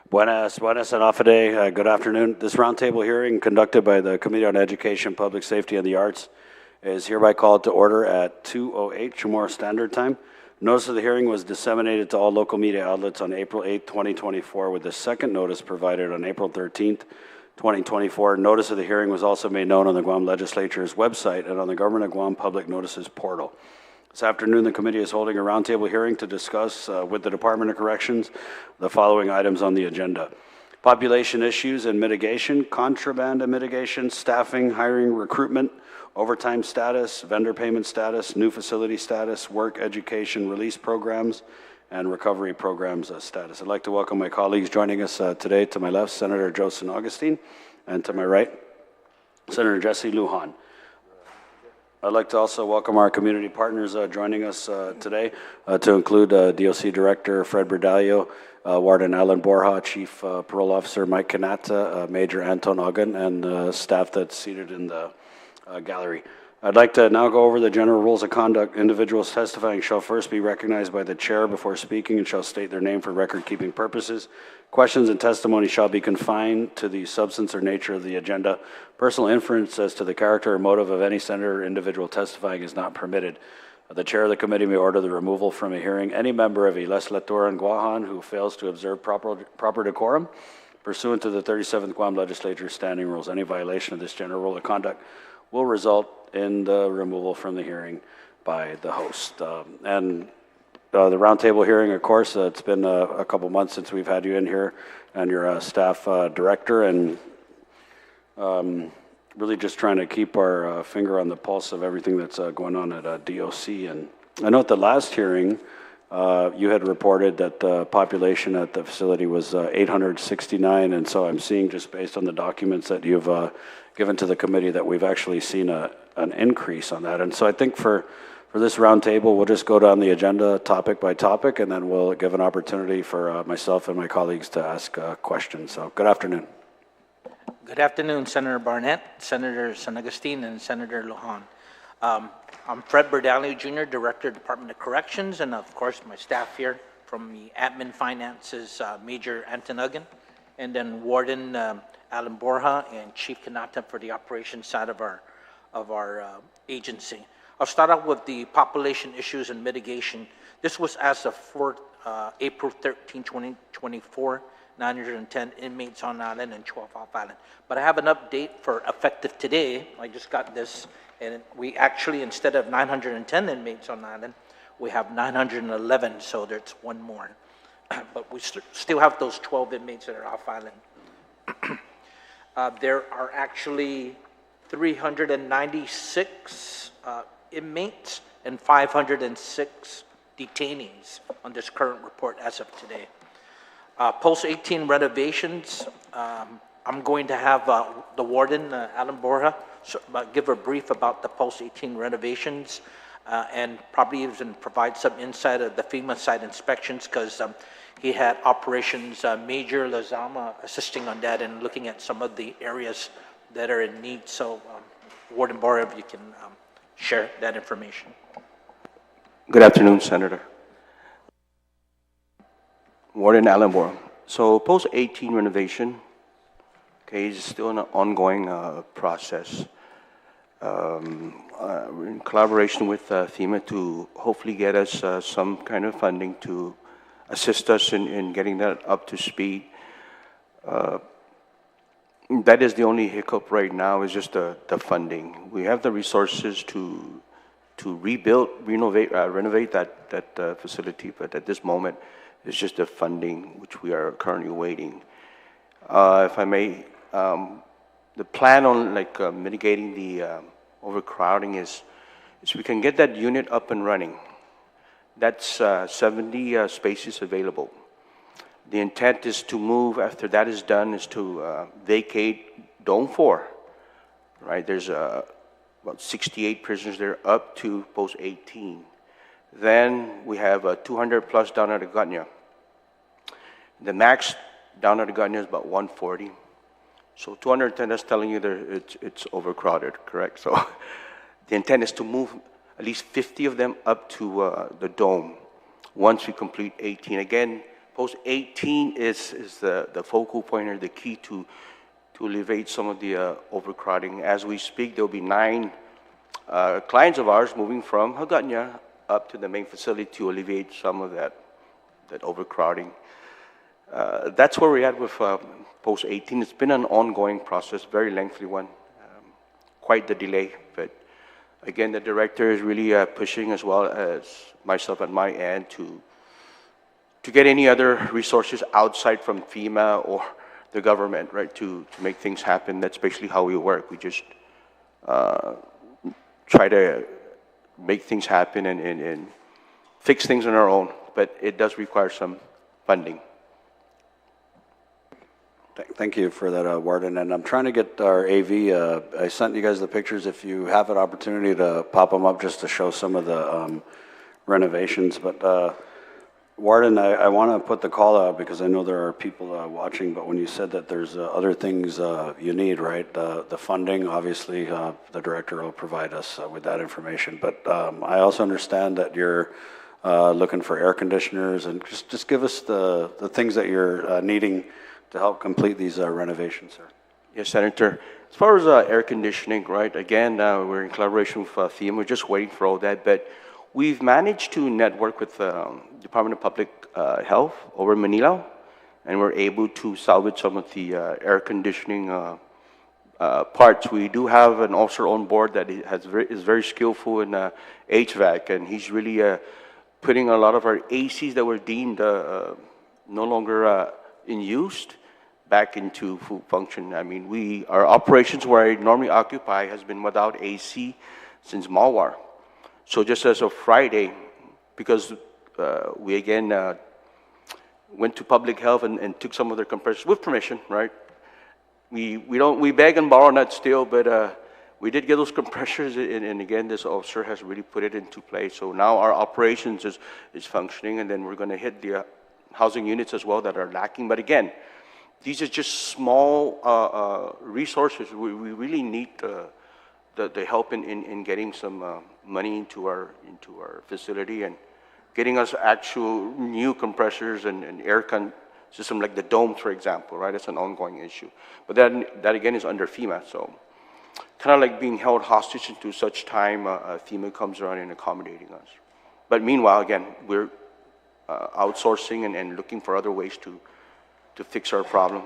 Buenas and Afide. Good afternoon. This roundtable hearing conducted by the Committee on Education, Public Safety, and the Arts is hereby called to order at 2:08 Chamorro Standard Time. Notice of the hearing was disseminated to all local media outlets on April 8, 2024, with the second notice provided on April 13th, 2024. Notice of the hearing was also made known on the Guam Legislature's website and on the Government of Guam Public Notices portal. This afternoon, the committee is holding a roundtable hearing to discuss with the Department of Corrections the following items on the agenda: population issues and mitigation, contraband and mitigation, staffing, hiring, recruitment, overtime status, vendor payment status, new facility status, work, education, release programs, and recovery programs status. I'd like to welcome my colleagues joining us today. To my left, Senator Joe San Augustine, and to my right, Senator Jesse Lujan. I'd like to also welcome our community partners joining us today, to include DOC Director Fred Berdalio, Warden Alan Borja, Chief Parole Officer Mike Kanata, Major Anton Ogun, and staff that's seated in the gallery. I'd like to now go over the general rules of conduct. Individuals testifying shall first be recognized by the chair before speaking and shall state their name for record-keeping purposes. Questions and testimony shall be confined to the substance or nature of the agenda. Personal inference as to the character or motive of any senator or individual testifying is not permitted. The chair of the committee may order the removal from a hearing any member of a legislator in Guam who fails to observe proper decorum pursuant to the 37th Guam Legislature standing rules. Any violation of this general rule of conduct will result in the removal from the hearing by the host. The roundtable hearing, of course, it's been a couple months since we've had you in here, and your staff director, and really just trying to keep our finger on the pulse of everything that's going on at DOC. And I know at the last hearing, you had reported that the population at the facility was 869, and so I'm seeing, just based on the documents that you've given to the committee, that we've actually seen an increase on that. And so I think for this roundtable, we'll just go down the agenda topic by topic, and then we'll give an opportunity for myself and my colleagues to ask questions. So good afternoon. Good afternoon, Senator Barnett, Senator San Augustine, and Senator Lujan. I'm Fred Berdalio Jr., Director, Department of Corrections, and of course my staff here from the Admin Finances, Major Anton Ogun, and then Warden Alan Borja and Chief Kanata for the operations side of our agency. I'll start out with the population issues and mitigation. This was as of April 13, 2024, 910 inmates on island and 12 off island. But I have an update for effective today. I just got this, and we actually, instead of 910 inmates on island, we have 911, so there's one more. But we still have those 12 inmates that are off island. There are actually 396 inmates and 506 detainees on this current report as of today. Post-18 renovations, I'm going to have the warden, Alan Borja, give a brief about the post-18 renovations and probably even provide some insight of the FEMA site inspections, because he had operations Major Lazama assisting on that and looking at some of the areas that are in need. So Warden Borja, if you can share that information. Good afternoon, Senator. Warden Alan Borja. So post-18 renovation, okay, is still an ongoing process. We're in collaboration with FEMA to hopefully get us some kind of funding to assist us in getting that up to speed. That is the only hiccup right now, is just the funding. We have the resources to renovate that facility, but at this moment, it's just the funding which we are currently waiting. If I may, the plan on mitigating the overcrowding is we can get that unit up and running. That's 70 spaces available. The intent is to move, after that is done, is to vacate Dome 4, right? There's about 68 prisoners there up to post 18. Then we have 200 plus down at Agutnia. The max down at Agutnia is about 140. So 210, that's telling you that it's overcrowded, correct? So the intent is to move at least 50 of them up to the Dome once we complete 18. Again, Post 18 is the focal point or the key to alleviate some of the overcrowding. As we speak, there will be 9 clients of ours moving from Hagåtña up to the main facility to alleviate some of that overcrowding. That's where we're at with Post 18. It's been an ongoing process, very lengthy one, quite the delay. But again, the director is really pushing, as well as myself at my end, to get any other resources outside from FEMA or the government, right, to make things happen. That's basically how we work. We just try to make things happen and fix things on our own, but it does require some funding. Thank you for that, Warden. And I'm trying to get our AV. I sent you guys the pictures. If you have an opportunity to pop them up just to show some of the renovations. But Warden, I want to put the call out because I know there are people watching, but when you said that there's other things you need, right? The funding, obviously, the director will provide us with that information. But I also understand that you're looking for air conditioners, and just give us the things that you're needing to help complete these renovations, sir. Yes, Senator. As far as air conditioning, right, again, we're in collaboration with FEMA. We're just waiting for all that, but we've managed to network with the Department of Public Health over in Manila, and we're able to salvage some of the air conditioning parts. We do have an officer on board that is very skillful in HVAC, and he's really putting a lot of our ACs that were deemed no longer in use back into full function. I mean, our operations where I normally occupy has been without AC since Malwar. So just as of Friday, because we again went to public health and took some of their compressors with permission, right? We beg and borrow not steal, but we did get those compressors, and again, this officer has really put it into place. So now our operations is functioning, and then we're going to hit the housing units as well that are lacking. But again, these are just small resources. We really need the help in getting some money into our facility and getting us actual new compressors and air system like the domes, for example, right? It's an ongoing issue. But that again is under FEMA, so kind of like being held hostage until such time FEMA comes around and accommodating us. But meanwhile, again, we're outsourcing and looking for other ways to fix our problem.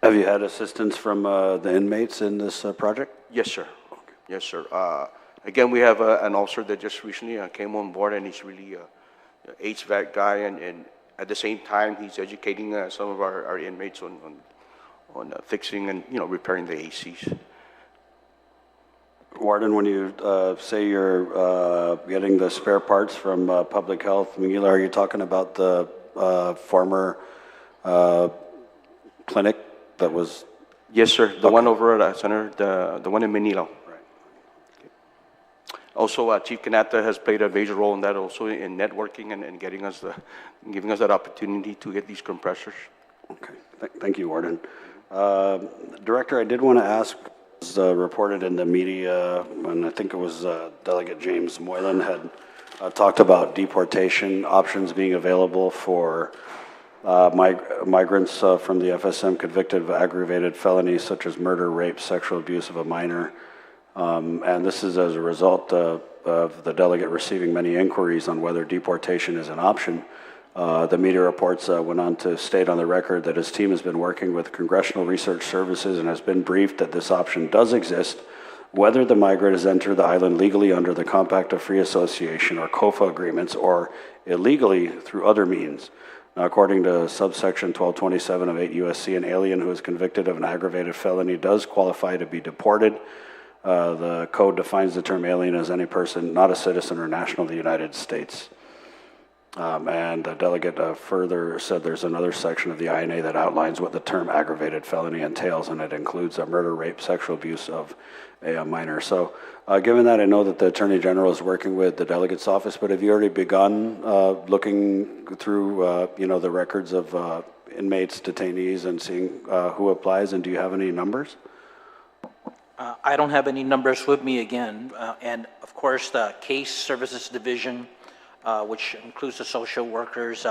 Have you had assistance from the inmates in this project? Yes, sir. Okay. Yes, sir. Again, we have an officer that just recently came on board, and he's really a HVAC guy, and at the same time, he's educating some of our inmates on fixing and repairing the ACs. Warden, when you say you're getting the spare parts from Public Health, Miguel, are you talking about the former clinic that was? Yes, sir. The one over at Center, the one in Manila. Right. Okay. Also, Chief Canata has played a major role in that, also in networking and giving us that opportunity to get these compressors. Okay. Thank you, Warden. Director, I did want to ask. Reported in the media, and I think it was Delegate James Moylan had talked about deportation options being available for migrants from the FSM convicted of aggravated felonies such as murder, rape, sexual abuse of a minor. And this is as a result of the delegate receiving many inquiries on whether deportation is an option. The media reports went on to state on the record that his team has been working with Congressional Research Services and has been briefed that this option does exist, whether the migrant has entered the island legally under the Compact of Free Association or COFA agreements or illegally through other means. Now, according to subsection 1227 of 8 U.S.C., an alien who is convicted of an aggravated felony does qualify to be deported. The code defines the term alien as any person not a citizen or national of the United States. And the delegate further said there's another section of the INA that outlines what the term aggravated felony entails, and it includes a murder, rape, sexual abuse of a minor. So given that, I know that the Attorney General is working with the delegate's office, but have you already begun looking through the records of inmates, detainees, and seeing who applies, and do you have any numbers? I don't have any numbers with me again, and of course the Case Services Division, which includes the social workers,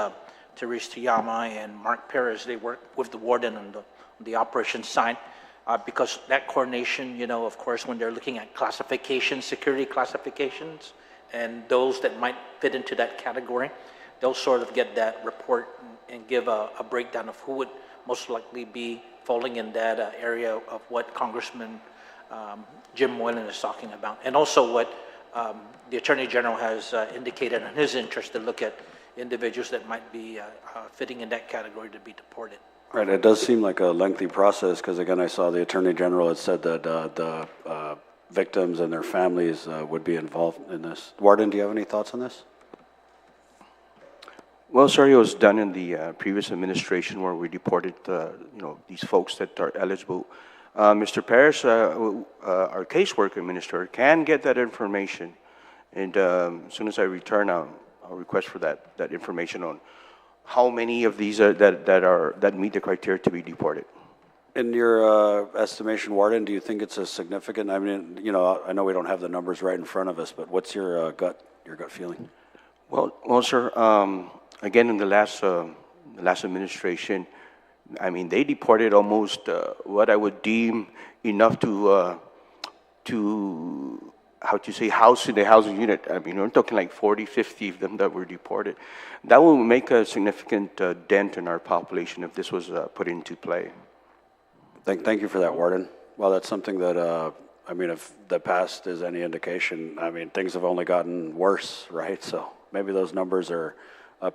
Therese Tuyama and Mark Perez, they work with the warden on the operations side, because that coordination, of course, when they're looking at classifications, security classifications, and those that might fit into that category, they'll sort of get that report and give a breakdown of who would most likely be falling in that area of what Congressman Jim Moylan is talking about, and also what the Attorney General has indicated in his interest to look at individuals that might be fitting in that category to be deported. Right, it does seem like a lengthy process, because again, I saw the Attorney General had said that the victims and their families would be involved in this. Warden, do you have any thoughts on this? Well, sir, it was done in the previous administration where we deported, these folks that are eligible. Mr. Parrish, our caseworker minister, can get that information, and as soon as I return, I'll request for that information on how many of these that meet the criteria to be deported. In your estimation, Warden, do you think it's a significant? I mean, I know we don't have the numbers right in front of us, but what's your gut feeling? Well, sir. Again, in the last administration, I mean, they deported almost what I would deem enough to house in the housing unit. I mean, we're talking like 40, 50 of them that were deported. That will make a significant dent in our population if this was put into play. Thank you for that, Warden. Well, that's something that, if the past is any indication, things have only gotten worse, right? So maybe those numbers are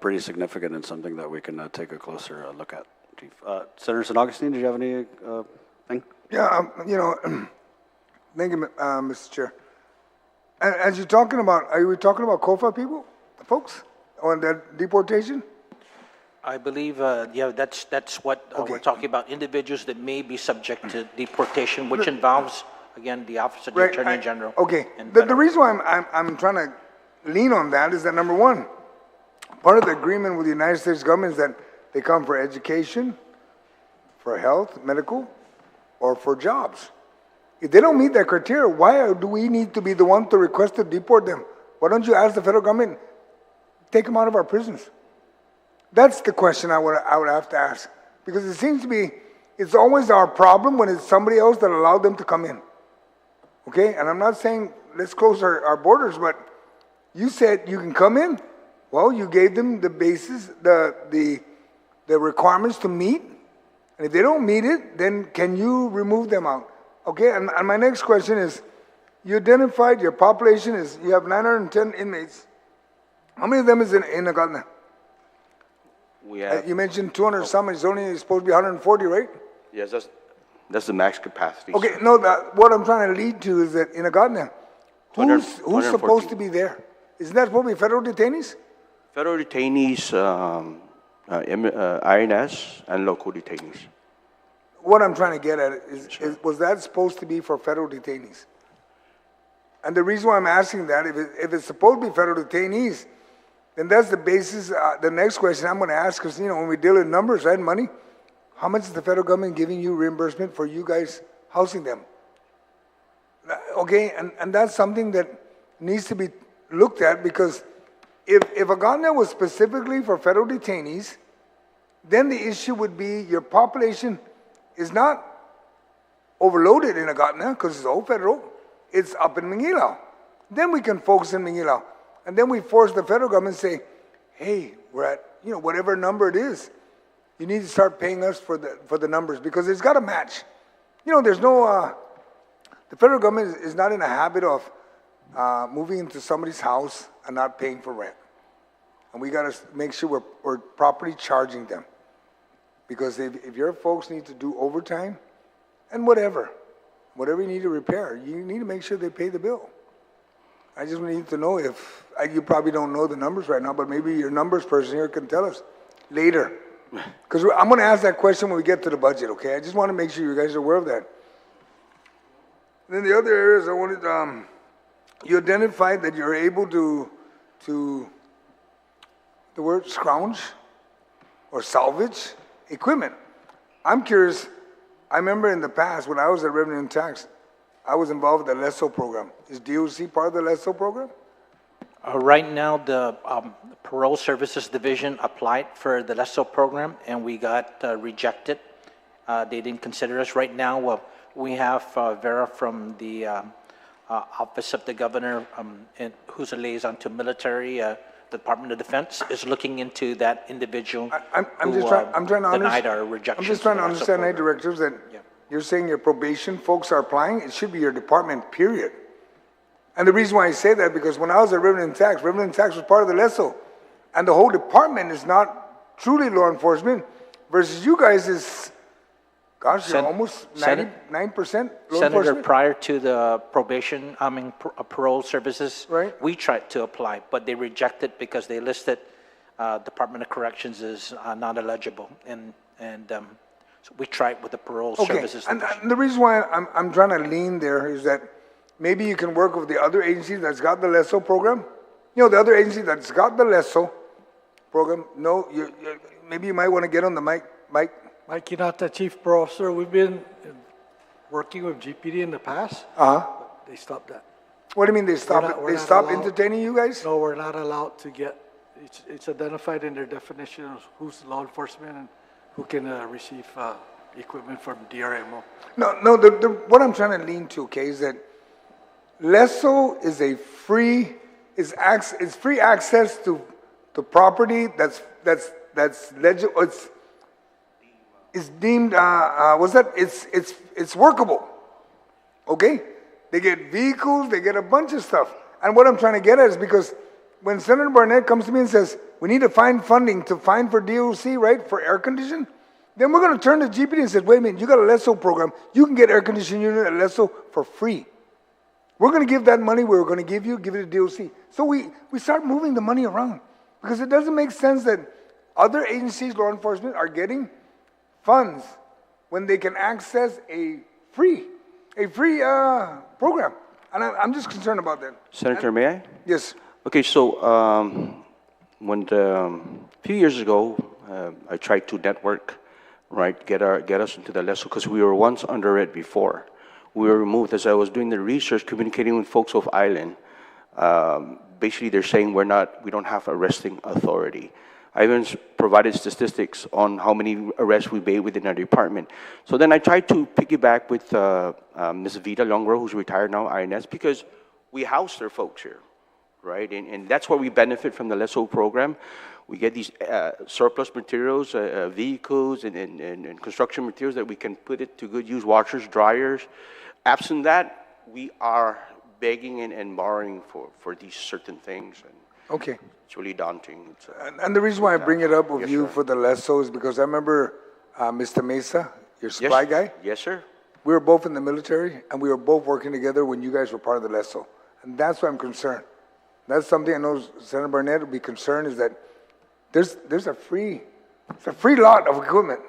pretty significant and something that we can take a closer look at. Chief. Senator San Augustine, did you have any thing? Yeah, thank you, Mr. Chair. And as you're talking about, are you talking about COFA people, the folks, on that deportation? I believe, that's what we're talking about, individuals that may be subject to deportation, which involves, again, the Office of the Attorney General. Okay, the reason why I'm trying to lean on that is that, number one, part of the agreement with the United States government is that they come for education, for health, medical, or for jobs. If they don't meet that criteria, why do we need to be the one to request to deport them? Why don't you ask the federal government, take them out of our prisons? That's the question I would have to ask. Because it seems to be, it's always our problem when it's somebody else that allowed them to come in. Okay, and I'm not saying let's close our borders, but you said you can come in. Well, you gave them the basis, the requirements to meet, and if they don't meet it, then can you remove them out? Okay, and my next question is, you identified your population is, you have 910 inmates. How many of them is in Agatna? We have, you mentioned 200 some, it's only supposed to be 140, right? Yes, that's the max capacity. Okay, no, what I'm trying to lead to is that in Agatna, who's supposed to be there? Isn't that supposed to be federal detainees? Federal detainees, INS, and local detainees. What I'm trying to get at is, was that supposed to be for federal detainees? And the reason why I'm asking that, if it's supposed to be federal detainees, then that's the basis. The next question I'm going to ask is, when we deal in numbers, right, money, how much is the federal government giving you reimbursement for you guys housing them? Okay, and that's something that needs to be looked at, because if Agatna was specifically for federal detainees, then the issue would be your population is not overloaded in Agatna because it's all federal. It's up in Manila. Then we can focus in Manila. And then we force the federal government to say, hey, we're at, whatever number it is, you need to start paying us for the numbers, because it's got to match. There's no, the federal government is not in a habit of moving into somebody's house and not paying for rent. And we got to make sure we're properly charging them. Because if your folks need to do overtime, and whatever you need to repair, you need to make sure they pay the bill. I just need to know if, you probably don't know the numbers right now, but maybe your numbers person here can tell us later. Because I'm going to ask that question when we get to the budget, okay? I just want to make sure you guys are aware of that. Then the other areas I wanted, you identified that you're able to the word scrounge or salvage equipment. I'm curious, I remember in the past when I was at Revenue and Tax, I was involved with the LESO program. Is DOC part of the LESO program? Right now, the Parole Services Division applied for the LESO program, and we got rejected. They didn't consider us. Right now, we have Vera from the Office of the Governor, who's a liaison to military, Department of Defense, is looking into that individual I'm who just trying, I'm trying to denied our understand. rejection. I'm just trying to for the LESO understand, Night program. Directors, that Yeah. you're saying your probation folks are applying. It should be your department, period. And the reason why I say that, because when I was at Revenue and Tax was part of the LESO. And the whole department is not truly law enforcement versus you guys is, gosh, you're almost 99% law Senator, enforcement. prior to the parole services, Right. we tried to apply, but they rejected because they listed Department of Corrections as not eligible. And so we tried with the parole Okay, services. and Division. the reason why I'm trying to lean there is that maybe you can work with the other agency that's got the LESO program. You know, the other agency that's got the LESO program, no, maybe you might want to get on the mic. Mike Kinata, Chief Parole Officer, we've been working with GPD in the past. Uh-huh. They stopped that. What do you mean they stopped We're not- it? we're They not stopped allowed- entertaining you guys? No, we're not allowed to get, it's identified in their definition of who's law enforcement and who can receive equipment from DRMO. No, what I'm trying to lean to, okay, is that LESO is a free, is free access to property that's it's deemed, it's workable, okay? They get vehicles, they get a bunch of stuff. And what I'm trying to get at is because when Senator Barnett comes to me and says, we need to find funding to find for DOC, right, for air condition, then we're going to turn to GPD and say, wait a minute, you got a LESO program, you can get air conditioning unit at LESO for free. We're going to give that money we're going to give it to DOC. So we start moving the money around because it doesn't make sense that other agencies, law enforcement, are getting funds when they can access a free program. And I'm just concerned about that. Senator, may I? Yes. Okay, so a few years ago, I tried to network, right, get us into the LESO because we were once under it before. We were removed as I was doing the research, communicating with folks of Island. Basically, they're saying we don't have arresting authority. I even provided statistics on how many arrests we made within our department. So then I tried to piggyback with Ms. Vida Longro, who's retired now, INS, because we house their folks here, right? And that's where we benefit from the LESO program. We get these surplus materials, vehicles, and construction materials that we can put it to good use, washers, dryers. Absent that, we are begging and borrowing for these certain things. And Okay. it's really daunting. And the reason why I bring it up with Yes, you sir. for the LESO is because I remember Mr. Mesa, your supply guy. Yes, sir. We were both in the military, and we were both working together when you guys were part of the LESO. And that's why I'm concerned. That's something I know Senator Barnett would be concerned is that there's a free lot of equipment.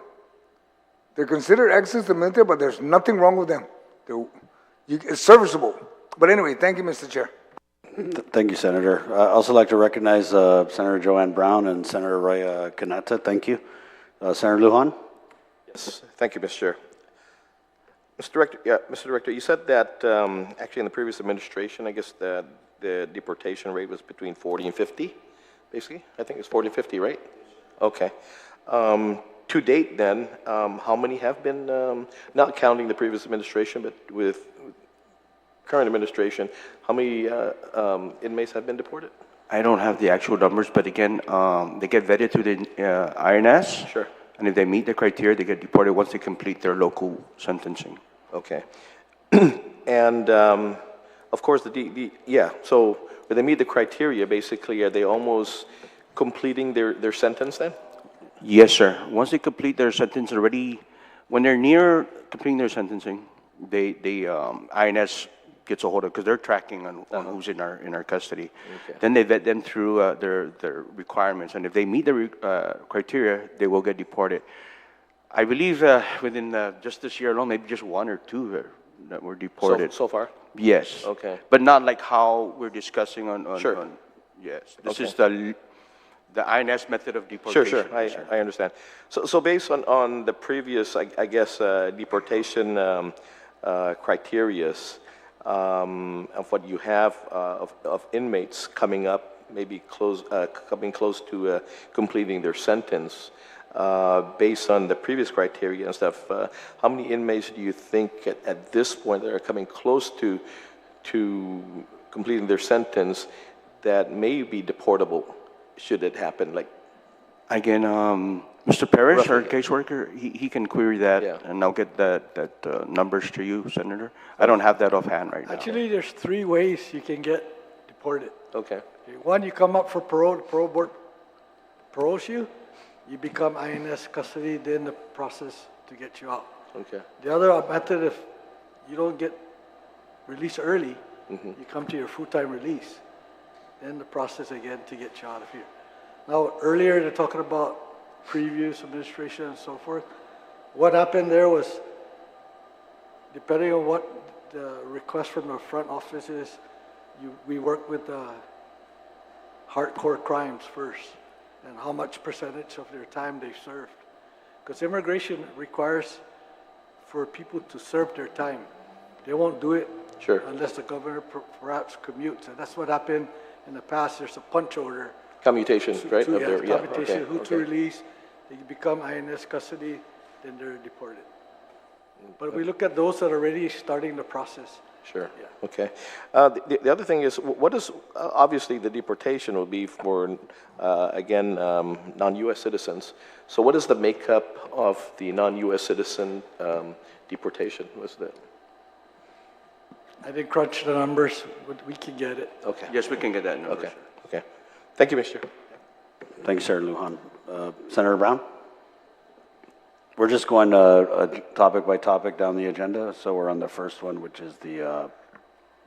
They're considered excess to the military, but there's nothing wrong with them. It's serviceable. But anyway, thank you, Mr. Chair. Thank you, Senator. I'd also like to recognize Senator Joanne Brown and Senator Roy Canata. Thank you. Senator Lujan? Yes, thank you, Mr. Chair. Mr. Director, you said that actually in the previous administration, I guess the deportation rate was between 40 and 50, basically? I think it's 40 and 50, right? Okay. To date, then, how many have been, not counting the previous administration, but with current administration, how many inmates have been deported? I don't have the actual numbers, but again, they get vetted through the INS. Sure. And if they meet the criteria, they get deported once they complete their local sentencing. Okay. And, of course, so when they meet the criteria, basically, are they almost completing their sentence then? Yes, sir. Once they complete their sentence already, when they're near completing their sentencing, INS gets a hold of, because they're tracking on who's in our custody. Okay. Then they vet them through their requirements, and if they meet the criteria, they will get deported. I believe within just this year alone, maybe just one or two that were deported. So far? Yes. Okay. But not like how we're discussing on Sure. Yes. This Okay. is the INS method of deportation. Sure. I understand. So based on the previous, I guess, deportation criterias, of what you have of inmates coming up, maybe coming close to completing their sentence, based on the previous criteria and stuff, how many inmates do you think at this point that are coming close to completing their sentence that may be deportable should it happen? Like, Again, Mr. Parrish, our Roughly. caseworker, he can query that, Yeah. and I'll get that numbers to you, Senator. I don't have that offhand right now. Actually, there's 3 ways you can get deported. okay, Okay, one, you come up for parole, the parole board paroles you, you become INS custody, then the process to get you out. okay, The other method, if you don't get released early, you come to your full-time release, then the process again to get you out of here. Now, earlier they're talking about previous administration and so forth. What happened there was, depending on what the request from the front office is, we work with hardcore crimes first, and how much percentage of their time they've served. Because immigration requires for people to serve their time. They won't do it Sure. unless the governor perhaps commutes. And that's what happened in the past. There's a punch order. commutations, right? To, Up there, yeah, commutation, okay, who to okay. release, they become INS custody, then they're deported. But we look at those that are already starting the process. Sure. Yeah. Okay. The other thing is, what is obviously the deportation will be for again non-U.S. citizens. So what is the makeup of the non-U.S. citizen deportation? What's that? I didn't crunch the numbers, but we can get it. Okay. Yes, we can get that number. Okay. Okay. Thank you, Mr. Thank you, Senator Lujan. Senator Brown? We're just going topic by topic down the agenda, so we're on the first one, which is the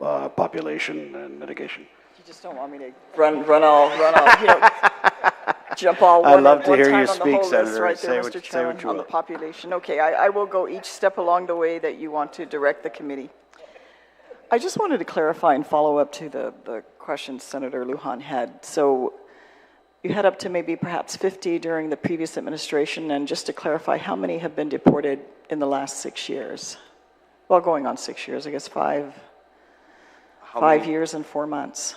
population and mitigation. You just don't want me to run all, jump all I'd one love at to one hear time you on the speak, whole list Senator. right Say there, what- Mr. say Chairman, what you on the will. population. Okay, I will go each step along the way that you want to direct the committee. I just wanted to clarify and follow up to the questions Senator Lujan had. So you had up to maybe perhaps 50 during the previous administration, and just to clarify, how many have been deported in the last 6 years? Well, going on 6 years, I guess five years and 4 months.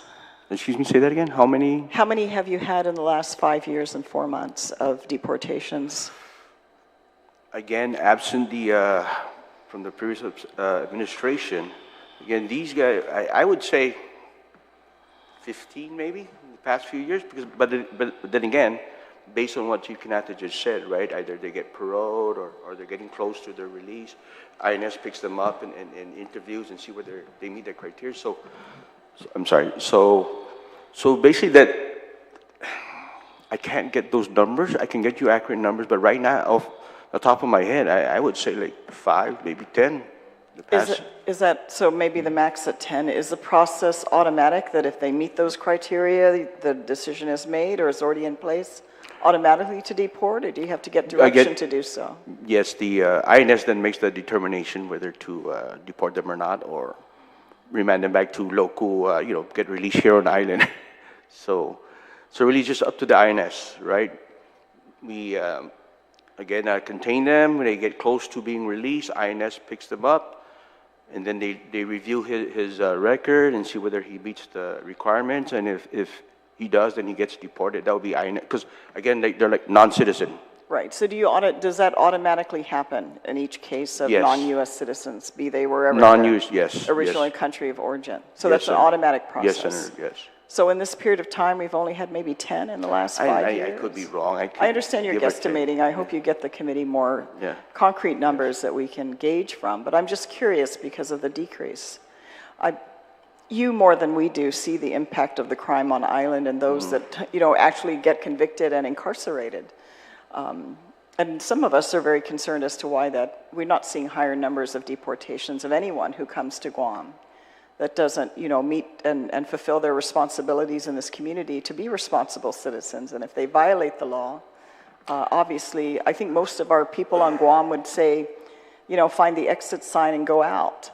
Excuse me, say that again? How many? How many have you had in the last 5 years and 4 months of deportations? Again, absent from the previous administration, again, these guys, I would say 15 maybe in the past few years, but then again, based on what Chief Kanata just said, right, either they get paroled or they're getting close to their release, INS picks them up and interviews and see whether they meet their criteria. So I'm sorry, so basically that, I can't get those numbers, I can get you accurate numbers, but right now, off the top of my head, I would say like 5, maybe 10. Is that, so maybe the max at 10, is the process automatic that if they meet those criteria, the decision is made or is already in place automatically to deport, or do you have to get direction to do so? Yes, the INS then makes the determination whether to deport them or not, or remand them back to local, get released here on the island. So really just up to the INS, right? We, again, contain them. When they get close to being released, INS picks them up, and then they review his record and see whether he meets the requirements, and if he does, then he gets deported. That would be INS, because again, they're like non-citizen. Right, so does that automatically happen in each case of Yes. non-US citizens, be they wherever Non-US, their yes. originally yes. country of origin? So Yes, that's an Senator. automatic process? Yes, Senator, yes. So in this period of time, we've only had maybe 10 in the last 5 years? I could be wrong. I understand you're give or take. guesstimating. I hope you get the committee more Yeah. concrete numbers that we can gauge from. But I'm just curious because of the decrease. You, more than we do, see the impact of the crime on island and those that, actually get convicted and incarcerated. And some of us are very concerned as to why that we're not seeing higher numbers of deportations of anyone who comes to Guam that doesn't, meet and fulfill their responsibilities in this community to be responsible citizens. And if they violate the law, obviously, I think most of our people on Guam would say, find the exit sign and go out.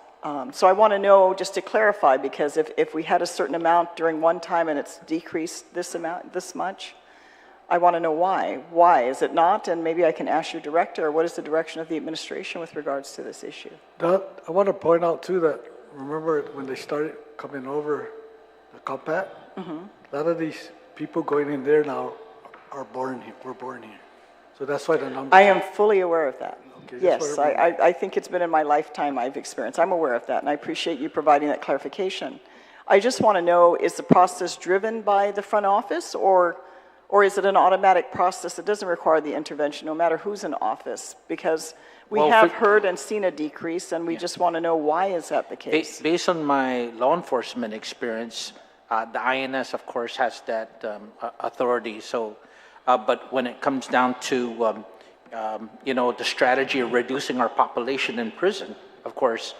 So I want to know, just to clarify, because if we had a certain amount during one time and it's decreased this much, I want to know why. Why is it not? And maybe I can ask your director, what is the direction of the administration with regards to this issue? I want to point out too that remember when they started coming over the compact, a lot of these people going in there now are born here, were born here. So that's why the number. I am fully aware of that. Okay, Yes, that's what I remember. I think it's been in my lifetime I've experienced. I'm aware of that, and I appreciate you providing that clarification. I just want to know, is the process driven by the front office, or is it an automatic process that doesn't require the intervention, no matter who's in office? Because we Well, have for- heard and seen a decrease, and we just want to know, why is that the case? Based on my law enforcement experience, the INS, of course, has that authority. So, but when it comes down to, the strategy of reducing our population in prison, of course,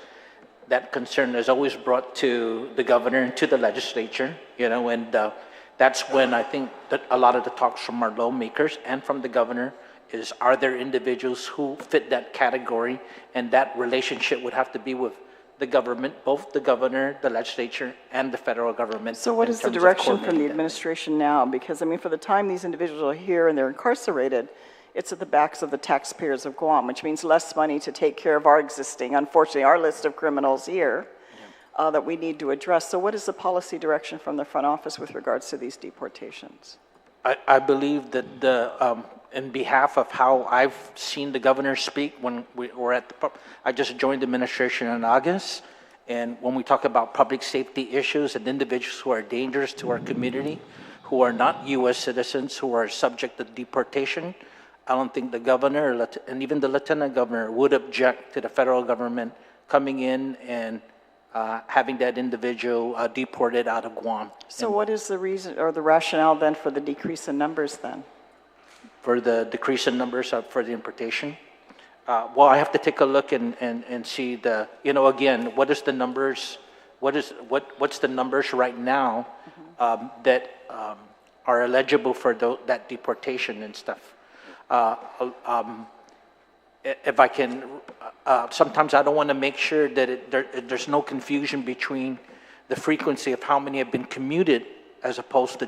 that concern is always brought to the governor and to the legislature, and that's when I think that a lot of the talks from our lawmakers and from the governor is, are there individuals who fit that category? And that relationship would have to be with the government, both the governor, the legislature, and the federal government. So what in is the terms of direction from the coordinating that. administration now? Because, I mean, for the time these individuals are here and they're incarcerated, it's at the backs of the taxpayers of Guam, which means less money to take care of our existing, unfortunately, our list of criminals here that we need to address. So what is the policy direction from the front office with regards to these deportations? I believe that in behalf of how I've seen the governor speak when we were I just joined the administration in August, and when we talk about public safety issues and individuals who are dangerous to our community, who are not U.S. citizens, who are subject to deportation, I don't think the governor and even the lieutenant governor would object to the federal government coming in and having that individual deported out of Guam. So what is the reason or the rationale then for the decrease in numbers then? For the decrease in numbers for the importation? Well, I have to take a look and see again, what is the numbers, what's the numbers right now that are eligible for that deportation and stuff. If I can, sometimes I don't want to make sure that there's no confusion between the frequency of how many have been commuted as opposed to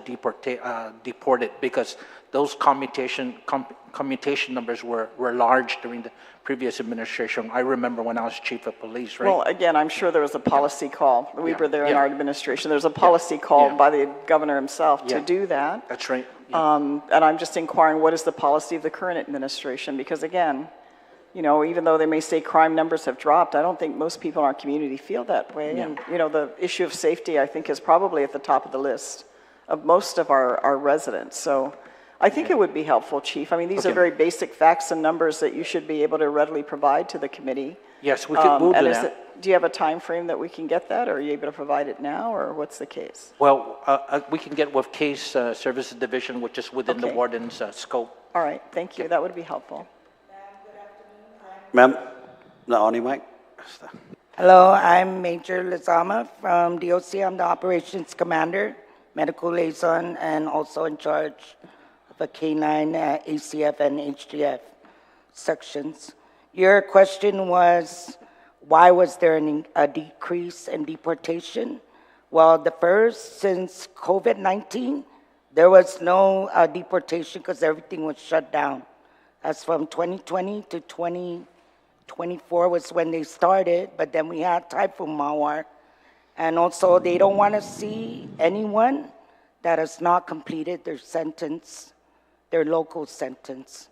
deported, because those commutation numbers were large during the previous administration. I remember when I was chief of police, right? Well, again, I'm sure there was a policy call. We were there in yeah. our administration. There was a policy call Yeah. by the governor himself to Yeah. do that. That's right. Yeah. And I'm just inquiring, what is the policy of the current administration? Because again, even though they may say crime numbers have dropped, I don't think most people in our community feel that way. Yeah. And, the issue of safety, I think, is probably at the top of the list of most of our residents. So I think it would be helpful, Chief. I mean, these are Okay. very basic facts and numbers that you should be able to readily provide to the committee. Yes, we'll do and that. do you have a time frame that we can get that, or are you able to provide it now, or what's the case? Well, we can get with Case Services Division, which is within the Okay. warden's scope. All right, thank you. That would be helpful. Ma'am, Naoni mic. Hello, I'm Major Lizama from DOC. I'm the Operations Commander, Medical Liaison, and also in charge of a K-9 ACF and HDF sections. Your question was, why was there a decrease in deportation? Well, the first, since COVID-19, there was no deportation because everything was shut down. That's from 2020 to 2024 was when they started, but then we had Typhoon Mawar. And also, they don't want to see anyone that has not completed their sentence, their local sentence,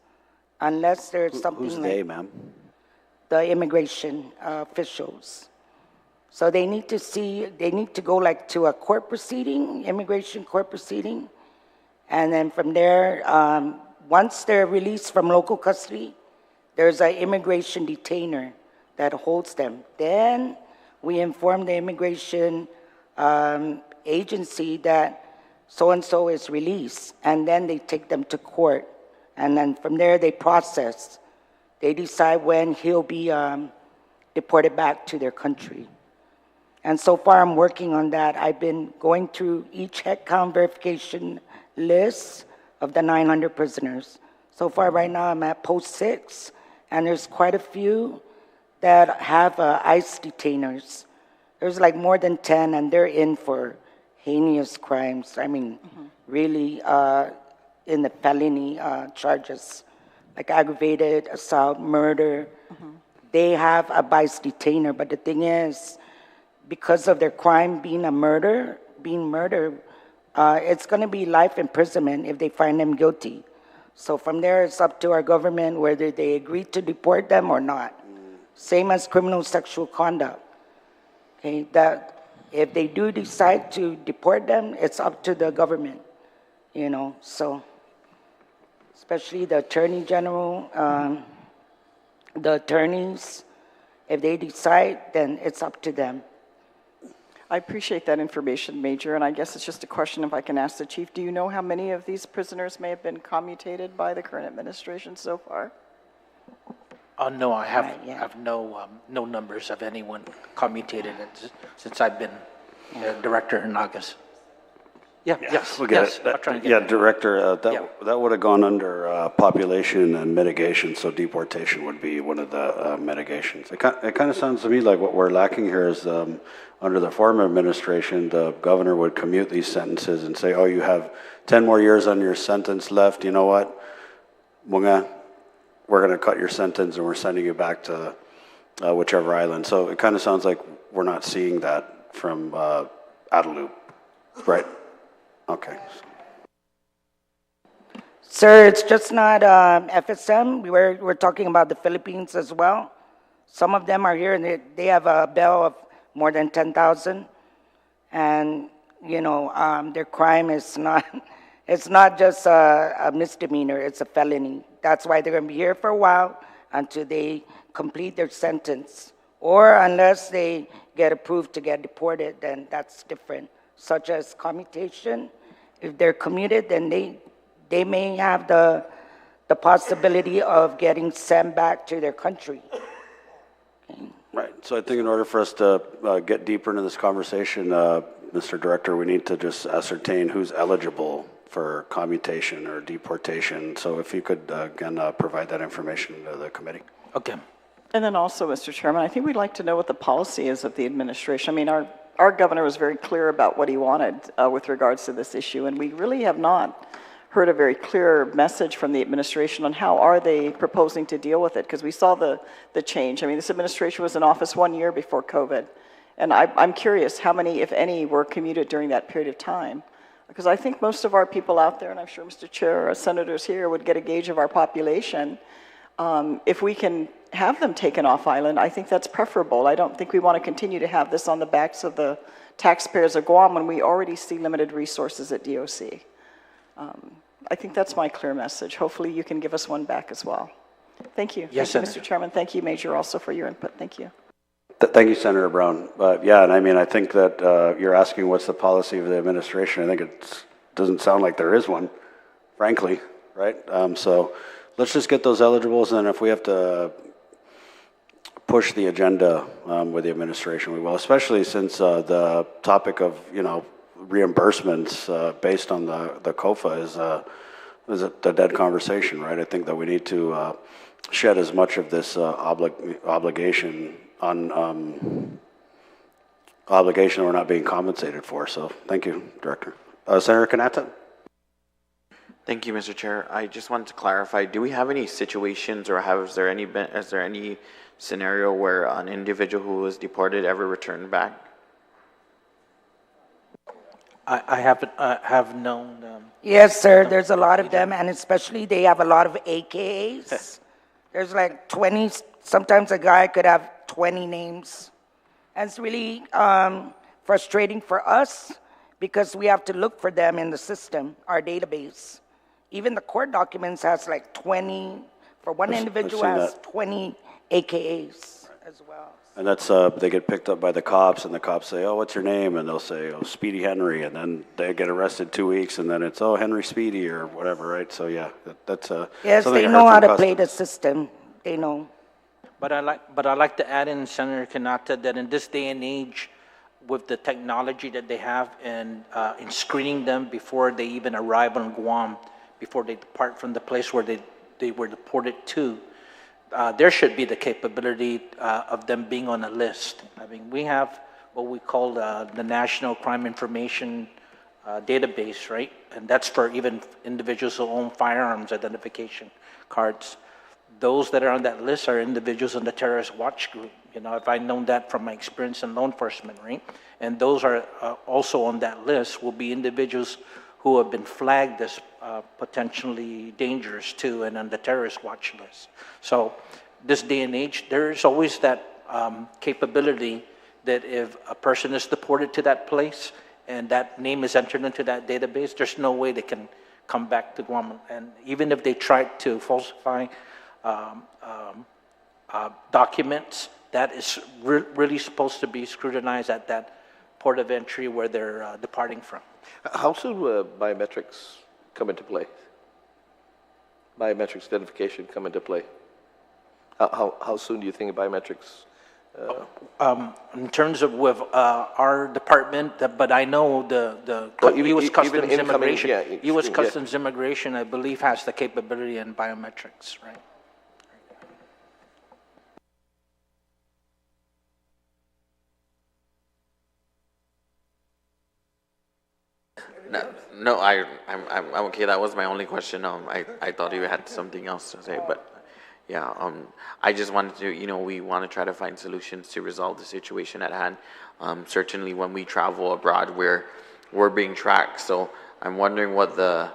unless there's something Who's like they, ma'am? the immigration officials. So they need to go like to a court proceeding, immigration court proceeding, and then from there, once they're released from local custody, there's an immigration detainer that holds them. Then we inform the immigration agency that so-and-so is released, and then they take them to court. And then from there, they process. They decide when he'll be deported back to their country. And so far, I'm working on that. I've been going through each head count verification list of the 900 prisoners. So far, right now, I'm at post 6, and there's quite a few that have ICE detainers. There's like more than 10, and they're in for heinous crimes. I mean, really in the felony charges, like aggravated assault, murder. They have a ICE detainer, but the thing is, because of their crime being murder, it's going to be life imprisonment if they find them guilty. So from there, it's up to our government whether they agree to deport them or not. Same as criminal sexual conduct. Okay, that if they do decide to deport them, it's up to the government, so especially the Attorney General, the attorneys, if they decide, then it's up to them. I appreciate that information, Major, and I guess it's just a question if I can ask the Chief. Do you know how many of these prisoners may have been commutated by the current administration so far? No, I have, Right, yeah. have no numbers of anyone commutated since I've been director in August. Yeah, yes, We'll get yes. it. I'll try and get Yeah, that. Director, Yeah. that would have gone under population and mitigation, so deportation would be one of the mitigations. It kind of sounds to me like what we're lacking here is under the former administration, the governor would commute these sentences and say, oh, you have 10 more years on your sentence left. You know what? We're going to cut your sentence and we're sending you back to whichever island. So it kind of sounds like we're not seeing that from Adelup, right? Okay. Sir, it's just not FSM. We're talking about the Philippines as well. Some of them are here and they have a bail of more than 10,000. And, their crime is not, it's not just a misdemeanor, it's a felony. That's why they're going to be here for a while until they complete their sentence. Or unless they get approved to get deported, then that's different. Such as commutation, if they're commuted, then they may have the possibility of getting sent back to their country. Right. So I think in order for us to get deeper into this conversation, Mr. Director, we need to just ascertain who's eligible for commutation or deportation. So if you could, again, provide that information to the committee. Okay. And then also, Mr. Chairman, I think we'd like to know what the policy is of the administration. I mean, our governor was very clear about what he wanted with regards to this issue, and we really have not heard a very clear message from the administration on how are they proposing to deal with it, because we saw the change. I mean, this administration was in office 1 year before COVID, and I'm curious how many, if any, were commuted during that period of time, because I think most of our people out there, and I'm sure Mr. Chair or senators here would get a gauge of our population. If we can have them taken off island, I think that's preferable. I don't think we want to continue to have this on the backs of the taxpayers of Guam when we already see limited resources at DOC. I think that's my clear message. Hopefully you can give us one back as well. Thank you. Yes, Thank you, Senator. Mr. Chairman. Thank you, Major, also for your input. Thank you. Thank you, Senator Brown. Yeah, and I mean, I think that you're asking what's the policy of the administration. I think it doesn't sound like there is one, frankly, right? So let's just get those eligibles, and if we have to push the agenda with the administration, we will, especially since the topic of, reimbursements based on the COFA is a dead conversation, right? I think that we need to shed as much of this obligation we're not being compensated for. So thank you, Director. Senator Kanata? Thank you, Mr. Chair. I just wanted to clarify, do we have any situations or is there any scenario where an individual who was deported ever returned back? I have known. Yes, sir, there's a lot of them, and especially they have a lot of AKAs. There's like 20, sometimes a guy could have 20 names. And it's really frustrating for us because we have to look for them in the system, our database. Even the court documents has like 20, for one individual seen has that. 20 AKAs as well. And that's, they get picked up by the cops, and the cops say, oh, what's your name? And they'll say, oh, Speedy Henry. And then they get arrested 2 weeks, and then it's, oh, Henry Speedy or whatever, right? So, yeah, that's Yes, something they I know heard how from to play customers. the system. They know. But I like to add in, Senator Kanata, that in this day and age, with the technology that they have and in screening them before they even arrive on Guam, before they depart from the place where they were deported to, there should be the capability of them being on a list. I mean, we have what we call the National Crime Information Database, right? And that's for even individuals who own firearms identification cards. Those that are on that list are individuals in the terrorist watch group, You know, if I known that from my experience in law enforcement, right? And those are also on that list will be individuals who have been flagged as potentially dangerous too and on the terrorist watch list. So this day and age, there's always that capability that if a person is deported to that place and that name is entered into that database, there's no way they can come back to Guam. And even if they try to falsify documents, that is really supposed to be scrutinized at that port of entry where they're departing from. How soon will biometrics come into play? Biometrics identification come into play? How soon do you think biometrics? In terms of with our department, but I know U.S. Customs Immigration, yeah, U.S. Customs Immigration, I believe, has the capability in biometrics, right? No, I'm okay. That was my only question. I thought you had something else to say, but yeah, I just wanted to, you know, we want to try to find solutions to resolve the situation at hand. Certainly when we travel abroad, we're being tracked. So I'm wondering what the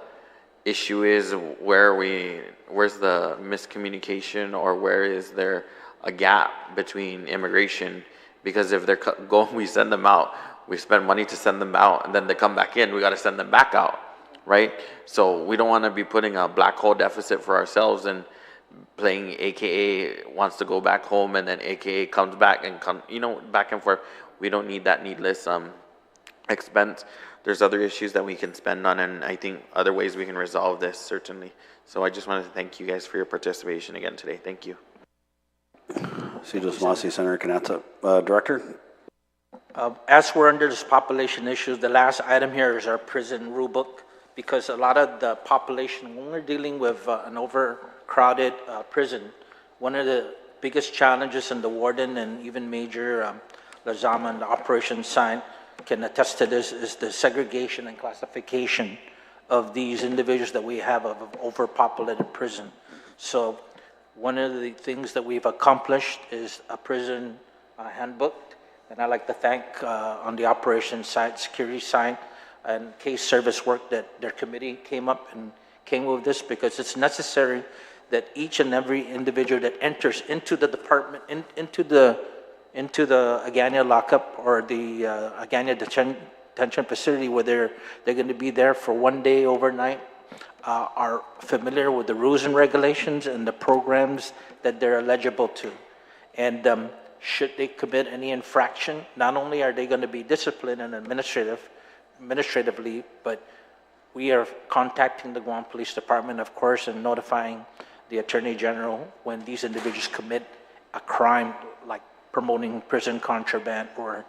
issue is, where's the miscommunication, or where is there a gap between immigration? Because if they're going, we send them out. We spend money to send them out, and then they come back in, we got to send them back out, right? So we don't want to be putting a black hole deficit for ourselves and playing AKA wants to go back home, and then AKA comes back and back and forth. We don't need that needless expense. There's other issues that we can spend on, and I think other ways we can resolve this, certainly. So I just wanted to thank you guys for your participation again today. Thank you. Cedros Masi, Senator Canata. Director? As we're under this population issues, the last item here is our prison rule book, because a lot of the population, when we're dealing with an overcrowded prison, one of the biggest challenges, and the warden and even Major Lazama on the operations side can attest to this, is the segregation and classification of these individuals that we have of overpopulated prison. So one of the things that we've accomplished is a prison handbook. And I'd like to thank on the operations side, security side, and case service work that their committee came up and came with this, because it's necessary that each and every individual that enters into the department, into the Agana lockup or the Agana detention facility, where they're going to be there for one day overnight, are familiar with the rules and regulations and the programs that they're eligible to. And should they commit any infraction, not only are they going to be disciplined and administratively, but we are contacting the Guam Police Department, of course, and notifying the Attorney General when these individuals commit a crime like promoting prison contraband or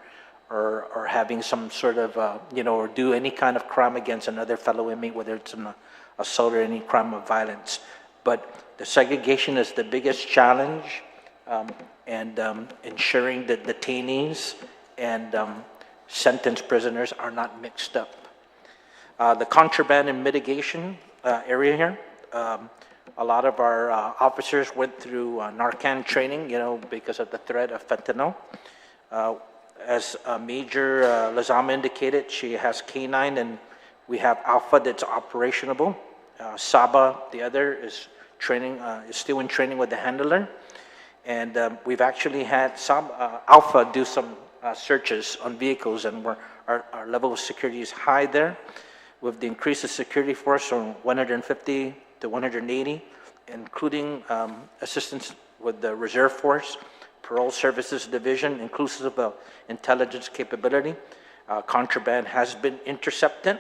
having some sort of, or do any kind of crime against another fellow inmate, whether it's an assault or any crime of violence. But the segregation is the biggest challenge. And ensuring that detainees and sentenced prisoners are not mixed up. The contraband and mitigation area here, a lot of our officers went through Narcan training, because of the threat of fentanyl. As Major Lazama indicated, she has K9, and we have Alpha that's operationable. Saba, the other, is still in training with the handler. And we've actually had some Alpha do some searches on vehicles, and our level of security is high there. With the increase of security force from 150 to 180, including assistance with the Reserve Force, Parole Services Division, inclusive of intelligence capability. Contraband has been intercepted,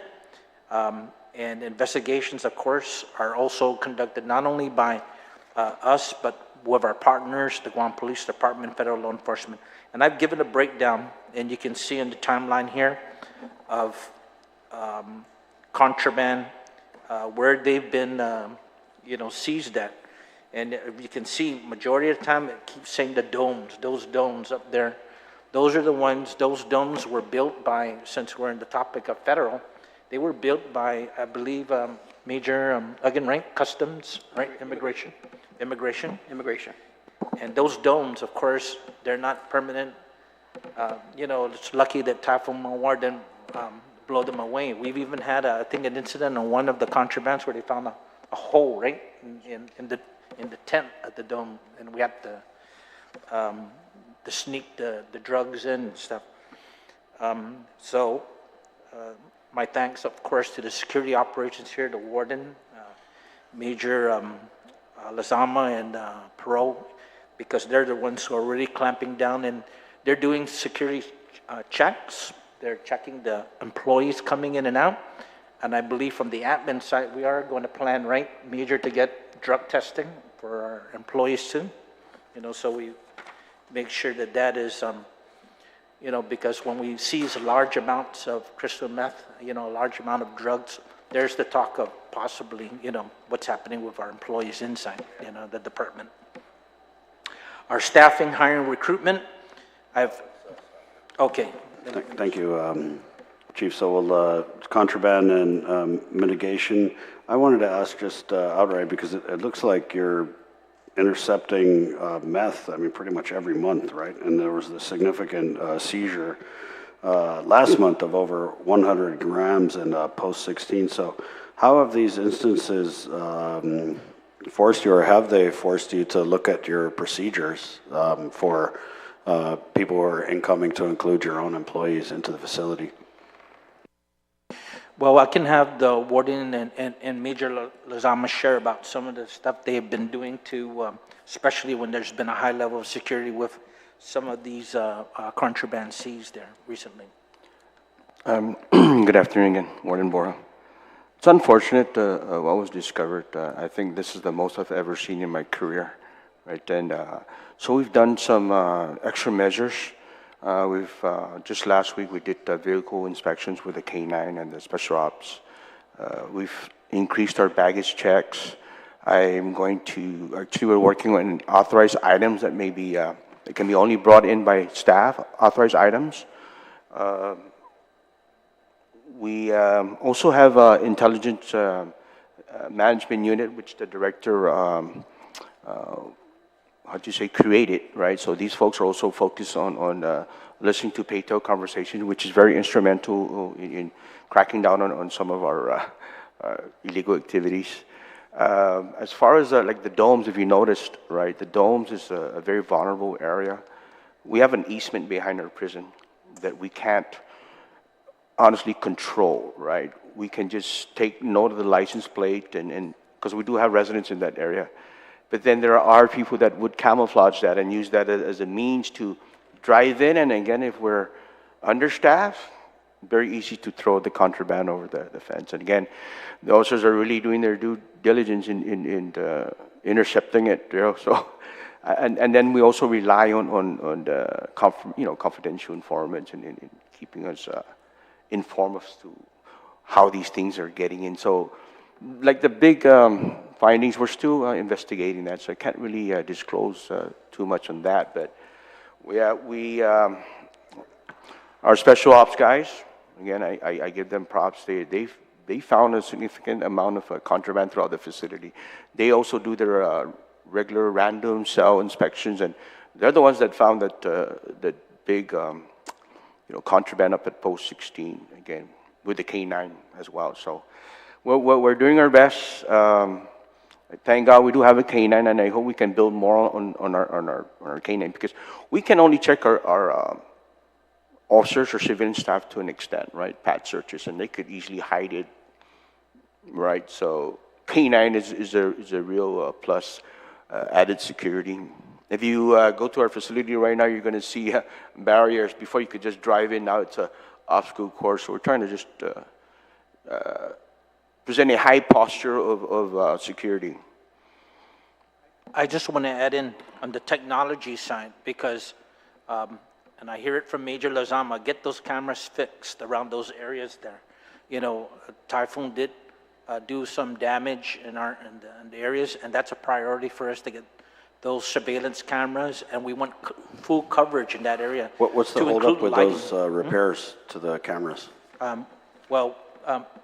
and investigations, of course, are also conducted not only by us, but with our partners, the Guam Police Department, Federal Law Enforcement. And I've given a breakdown, and you can see in the timeline here of contraband, where they've been, seized at. And you can see, majority of the time, it keeps saying the domes, those domes up there. Those are the ones, those domes were built by, since we're in the topic of federal, they were built by, I believe, Major, again, right, Customs, right, Immigration. And those domes, of course, they're not permanent. You know, it's lucky that Typhoon Mawar didn't blow them away. We've even had, I think, an incident on one of the contrabands where they found a hole right in the tent at the dome, and we had to sneak the drugs in and stuff. My thanks, of course, to the security operations here, the warden, Major Lazama and Perot, because they're the ones who are really clamping down, and they're doing security checks. They're checking the employees coming in and out. And I believe from the admin side, we are going to plan, right, Major, to get drug testing for our employees too. You know, so we make sure that that is, you know, because when we seize large amounts of crystal meth, you know, a large amount of drugs, there's the talk of possibly, you know, what's happening with our employees inside, you know, the department. Our staffing, hiring, recruitment, okay. Thank you, Chief. So we'll, contraband and mitigation. I wanted to ask just outright, because it looks like you're intercepting meth, I mean, pretty much every month, right? And there was the significant seizure last month of over 100 grams in post-16. So how have these instances forced you, or have they forced you to look at your procedures for people who are incoming, to include your own employees into the facility? Well, I can have the warden and Major Lazama share about some of the stuff they've been doing to, especially when there's been a high level of security with some of these contraband seized there recently. Good afternoon again, Warden Bora. It's unfortunate what was discovered. I think this is the most I've ever seen in my career, right? And so we've done some extra measures. Just last week we did vehicle inspections with the K9 and the special ops. We've increased our baggage checks. We're working on authorized items that may be, it can be only brought in by staff, authorized items. We also have an intelligence management unit, which the director, created, right? So these folks are also focused on listening to pay-tail conversations, which is very instrumental in cracking down on some of our illegal activities. As far as like the domes, if you noticed, right, the domes is a very vulnerable area. We have an easement behind our prison that we can't honestly control, right? We can just take note of the license plate, and because we do have residents in that area. But then there are people that would camouflage that and use that as a means to drive in, and again, if we're understaffed, very easy to throw the contraband over the fence. And again, the officers are really doing their due diligence in intercepting it, you know. So, and then we also rely on the confidential informants and keeping us informed as to how these things are getting in. So, like the big findings, we're still investigating that, so I can't really disclose too much on that. But our special ops guys, again, I give them props. They found a significant amount of contraband throughout the facility. They also do their regular random cell inspections, and they're the ones that found that big contraband up at post 16, again, with the K9 as well. So we're doing our best. Thank God we do have a K9, and I hope we can build more on our K9, because we can only check our officers or civilian staff to an extent, right? Pat searches, and they could easily hide it, right? So K9 is a real plus, added security. If you go to our facility right now, you're going to see barriers. Before you could just drive in, now it's a obstacle course. So we're trying to just present a high posture of security. I just want to add in on the technology side, because, and I hear it from Major Lazama, get those cameras fixed around those areas there. You know, Typhoon did do some damage in the areas, and that's a priority for us to get those surveillance cameras, and we want full coverage in that area. What's the holdup with those repairs to the cameras?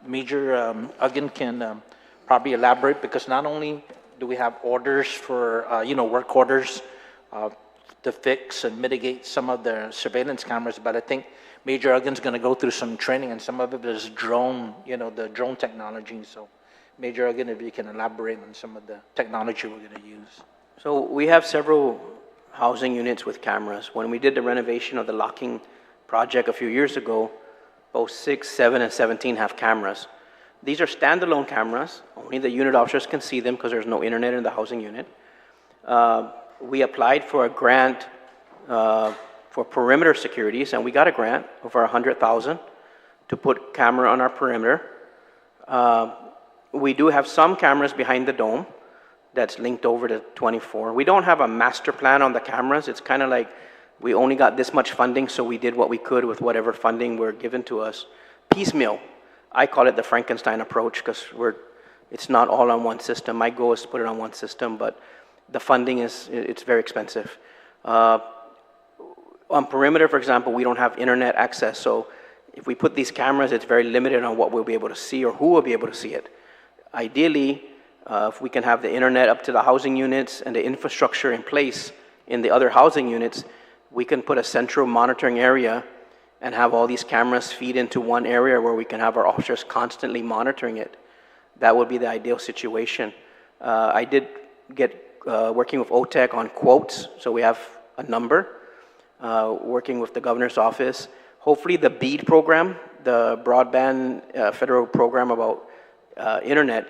Major Uggan can probably elaborate, because not only do we have orders for, work orders to fix and mitigate some of the surveillance cameras, but I think Major Elgin's going to go through some training, and some of it is drone, the drone technology. So, Major Elgin, if you can elaborate on some of the technology we're going to use. So we have several housing units with cameras. When we did the renovation of the locking project a few years ago, both 6, 7, and 17 have cameras. These are standalone cameras. Only the unit officers can see them because there's no internet in the housing unit. We applied for a grant for perimeter securities, and we got a grant over $100,000 to put camera on our perimeter. We do have some cameras behind the dome that's linked over to 24. We don't have a master plan on the cameras. It's kind of like we only got this much funding, so we did what we could with whatever funding were given to us. Piecemeal. I call it the Frankenstein approach because it's not all on one system. My goal is to put it on one system, but the funding it's very expensive. On perimeter, for example, we don't have internet access, so if we put these cameras, it's very limited on what we'll be able to see or who will be able to see it. Ideally, if we can have the internet up to the housing units and the infrastructure in place in the other housing units, we can put a central monitoring area and have all these cameras feed into one area where we can have our officers constantly monitoring it. That would be the ideal situation. I did get working with OTEC on quotes, so we have a number. Working with the governor's office. Hopefully the BEAD program, the broadband federal program about internet,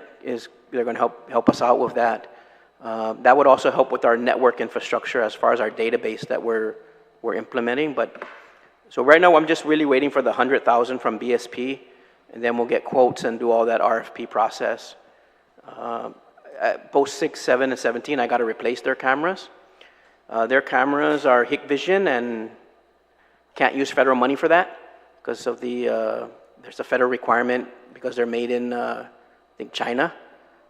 they're going to help us out with that. That would also help with our network infrastructure as far as our database that we're implementing. But so right now I'm just really waiting for the $100,000 from BSP, and then we'll get quotes and do all that RFP process. Both 6, 7, and 17, I got to replace their cameras. Their cameras are Hikvision and can't use federal money for that because of there's a federal requirement because they're made in, I think, China.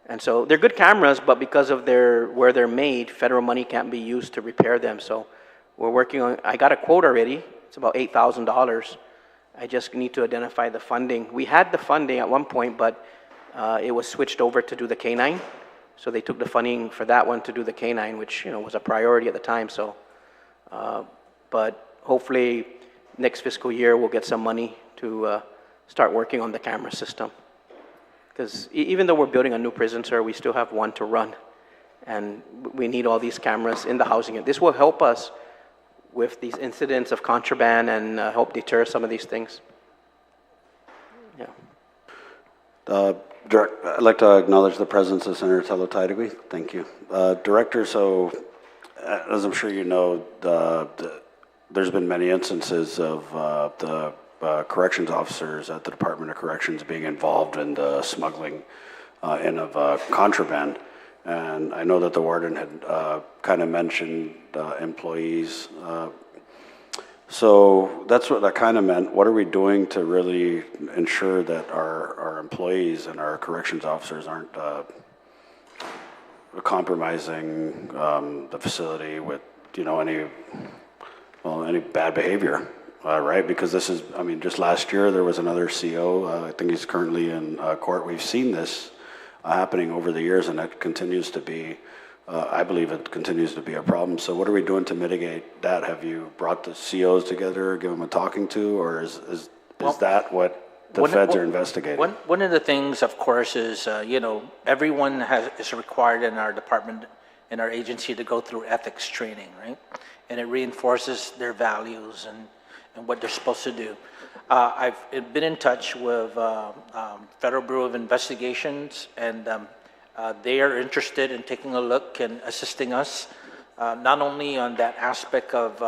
And so they're good cameras, but because of where they're made, federal money can't be used to repair them. So we're working on, I got a quote already. It's about $8,000. I just need to identify the funding. We had the funding at one point, but it was switched over to do the K-9. So they took the funding for that one to do the K-9, which was a priority at the time. So, but hopefully next fiscal year we'll get some money to start working on the camera system. Because even though we're building a new prison, sir, we still have one to run, and we need all these cameras in the housing. This will help us with these incidents of contraband and help deter some of these things. Yeah. I'd like to acknowledge the presence of Senator Tello Taidagui. Thank you. Director, so as I'm sure you know, there's been many instances of the corrections officers at the Department of Corrections being involved in the smuggling in of contraband. And I know that the warden had kind of mentioned employees. So that's what that kind of meant. What are we doing to really ensure that our employees and our corrections officers aren't compromising the facility with any bad behavior, right? Because this is, I mean, just last year there was another CO. I think he's currently in court. We've seen this happening over the years, and it continues to be. I believe it continues to be a problem. So what are we doing to mitigate that? Have you brought the COs together, give them a talking to, or is that what the feds are investigating? One of the things, of course, is, everyone is required in our department, in our agency, to go through ethics training, right? And it reinforces their values and what they're supposed to do. I've been in touch with Federal Bureau of Investigations, and they are interested in taking a look and assisting us, not only on that aspect of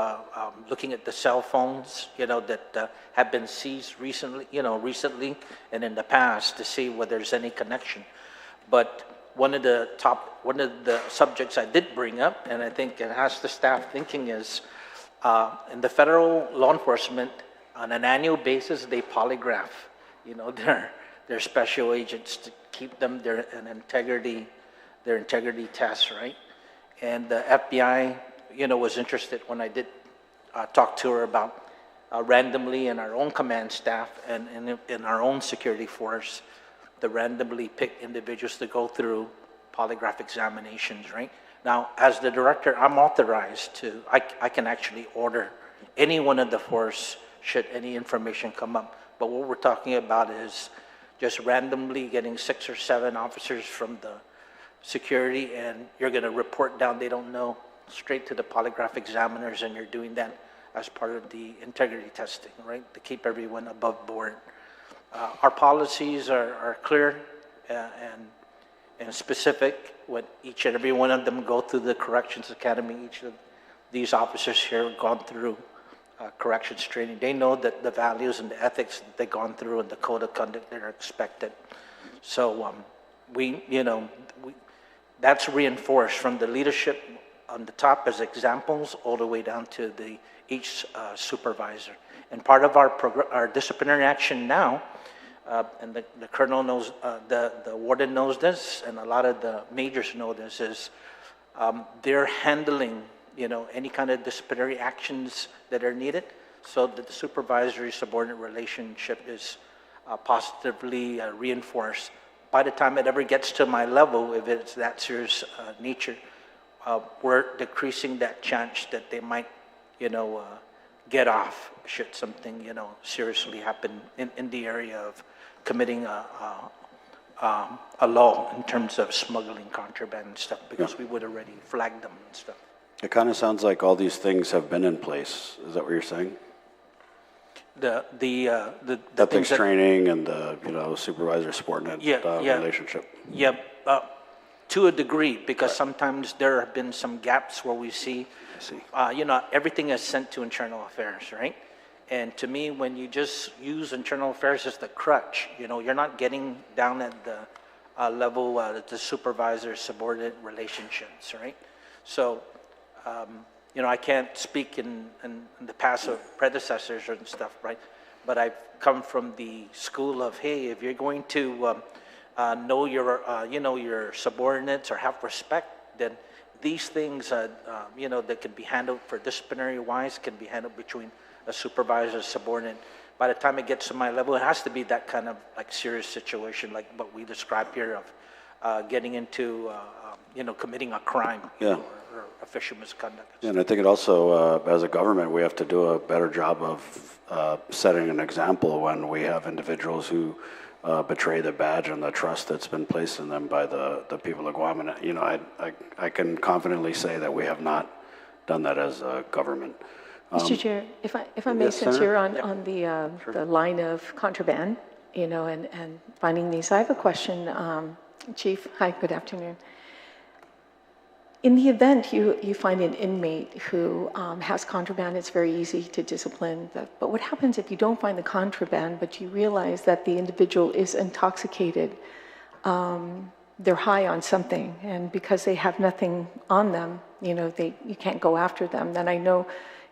looking at the cell phones, that have been seized recently, and in the past to see whether there's any connection. But one of the subjects I did bring up, and I think it has the staff thinking, is in the federal law enforcement, on an annual basis, they polygraph, their special agents to keep them their integrity tests, right? And the FBI, was interested when I did talk to her about randomly in our own command staff and in our own security force, to randomly pick individuals to go through polygraph examinations, right? Now, as the director, I'm authorized to, I can actually order any one of the force should any information come up. But what we're talking about is just randomly getting 6 or 7 officers from the security, and you're going to report down, they don't know, straight to the polygraph examiners, and you're doing that as part of the integrity testing, right, to keep everyone above board. Our policies are clear and specific. When each and every one of them go through the corrections academy, each of these officers here have gone through corrections training. They know that the values and the ethics that they've gone through and the code of conduct that are expected. So that's reinforced from the leadership on the top as examples all the way down to each supervisor. And part of our disciplinary action now, and the colonel knows, the warden knows this, and a lot of the majors know this, is they're handling any kind of disciplinary actions that are needed, so that the supervisory subordinate relationship is positively reinforced. By the time it ever gets to my level, if it's that serious nature, we're decreasing that chance that they might, get off should something, seriously happen in the area of committing a law in terms of smuggling contraband and stuff, because we would already flag them and stuff. It kind of sounds like all these things have been in place. Is that what you're saying? The ethics training and the supervisor subordinate relationship. Yeah, to a degree, because sometimes there have been some gaps where we see, everything is sent to internal affairs, right? And to me, when you just use internal affairs as the crutch, you're not getting down at the level the supervisor subordinate relationships, right? So, I can't speak in the past of predecessors and stuff, right? But I've come from the school of, hey, if you're going to know your subordinates or have respect, then these things, that can be handled for disciplinary wise, can be handled between a supervisor, subordinate. By the time it gets to my level, it has to be that kind of like serious situation, like what we described here of getting into, committing a crime. Yeah. Or official misconduct. Yeah, and I think it also, as a government, we have to do a better job of setting an example when we have individuals who betray the badge and the trust that's been placed in them by the people of Guam. And, I can confidently say that we have not done that as a government. Mr. Chair, if I may, yes, since Senator? you're on the line of contraband, and finding these, I have a question, Chief. Hi, good afternoon. In the event you find an inmate who has contraband, it's very easy to discipline. But what happens if you don't find the contraband, but you realize that the individual is intoxicated? They're high on something, and because they have nothing on them, you can't go after them. Then I know,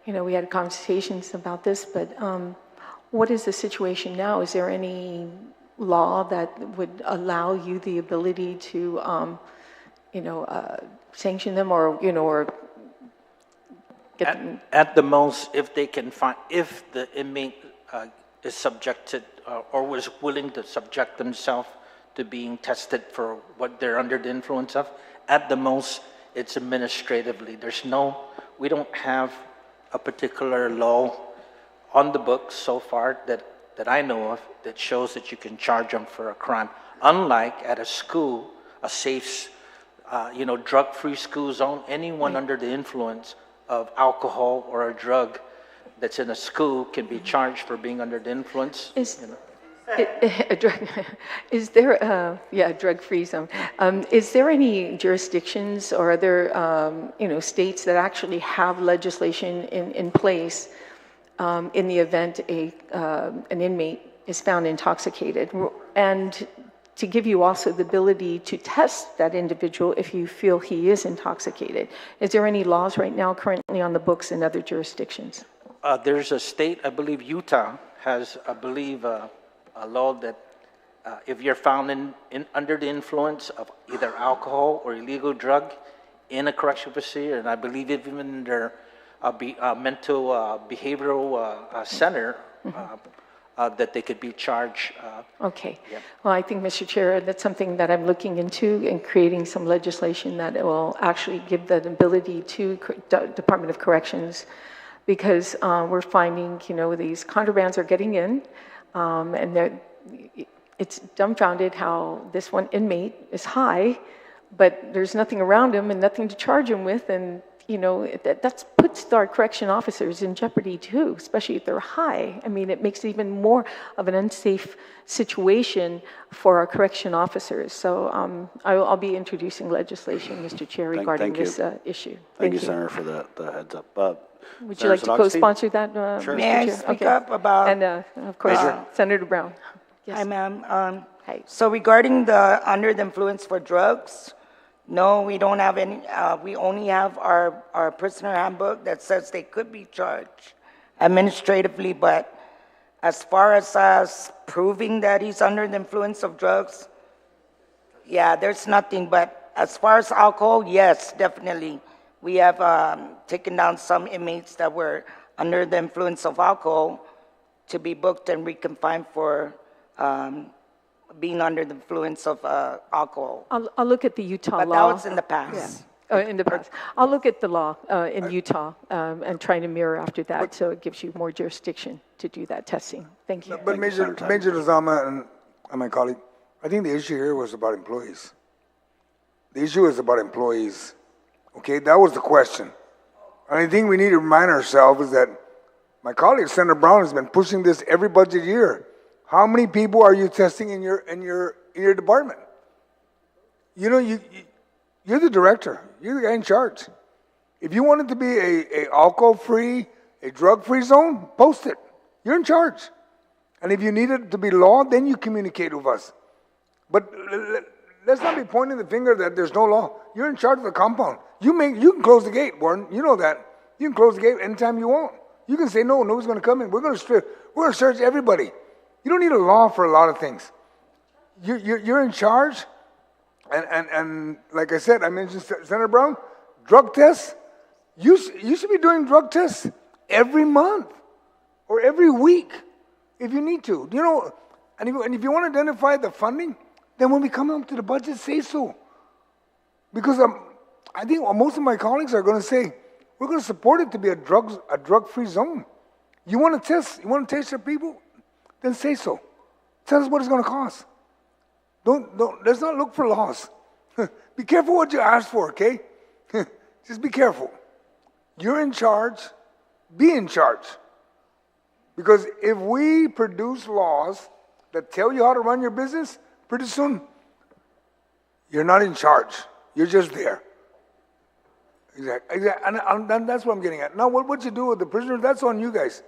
we had conversations about this, but what is the situation now? Is there any law that would allow you the ability to, sanction them or get them? At the most, if they can find, if the inmate is subjected or was willing to subject themselves to being tested for what they're under the influence of, at the most, it's administratively. We don't have a particular law on the books so far that I know of that shows that you can charge them for a crime. Unlike at a school, a safe, drug-free school zone, anyone under the influence of alcohol or a drug that's in a school can be charged for being under the influence. Is there a drug-free zone? Is there any jurisdictions or other states that actually have legislation in place in the event an inmate is found intoxicated, and to give you also the ability to test that individual if you feel he is intoxicated? Is there any laws right now currently on the books in other jurisdictions? There's a state, I believe Utah has, a law that if you're found under the influence of either alcohol or illegal drug in a correctional facility, and I believe even in their mental behavioral center, that they could be charged. Okay. Well, I think, Mr. Chair, that's something that I'm looking into in creating some legislation that will actually give that ability to Department of Corrections, because we're finding, these contrabands are getting in, and it's dumbfounded how this one inmate is high, but there's nothing around him and nothing to charge him with, and that puts our correction officers in jeopardy too, especially if they're high. I mean, it makes it even more of an unsafe situation for our correction officers. So I'll be introducing legislation, Mr. Chair, regarding this issue. Thank you, Senator, for the heads up. Would you like to co-sponsor that, Sure. Mr. May I Chair? speak up about? And of course, Senator Brown. Yes. Hi, ma'am. So regarding the under the influence for drugs, no, we don't have any. We only have our prisoner handbook that says they could be charged administratively, but as far as us proving that he's under the influence of drugs, yeah, there's nothing. But as far as alcohol, yes, definitely. We have taken down some inmates that were under the influence of alcohol to be booked and reconfined for being under the influence of alcohol. I'll look at the Utah But law. that was in the past. In the past. I'll look at the law in Utah and try to mirror after that, so it gives you more jurisdiction to do that testing. Thank you. But Major Lozama and my colleague, I think the issue here was about employees. The issue is about employees. Okay, that was the question. And I think we need to remind ourselves is that my colleague, Senator Brown, has been pushing this every budget year. How many people are you testing in your department? You're the director. You're the guy in charge. If you want it to be a alcohol-free, a drug-free zone, post it. You're in charge. And if you need it to be law, then you communicate with us. But let's not be pointing the finger that there's no law. You're in charge of the compound. You can close the gate, Warren. You know that. You can close the gate anytime you want. You can say, no, nobody's going to come in. We're going to search everybody. You don't need a law for a lot of things. You're in charge. And like I said, I mentioned Senator Brown, drug tests. You should be doing drug tests every month or every week if you need to. And if you want to identify the funding, then when we come up to the budget, say so. Because I think most of my colleagues are going to say, we're going to support it to be a drug-free zone. You want to test your people? Then say so. Tell us what it's going to cost. Let's not look for laws. Be careful what you ask for, okay? Just be careful. You're in charge. Be in charge. Because if we produce laws that tell you how to run your business, pretty soon, you're not in charge. You're just there. Exactly. And that's what I'm getting at. Now, what you do with the prisoners, that's on you guys.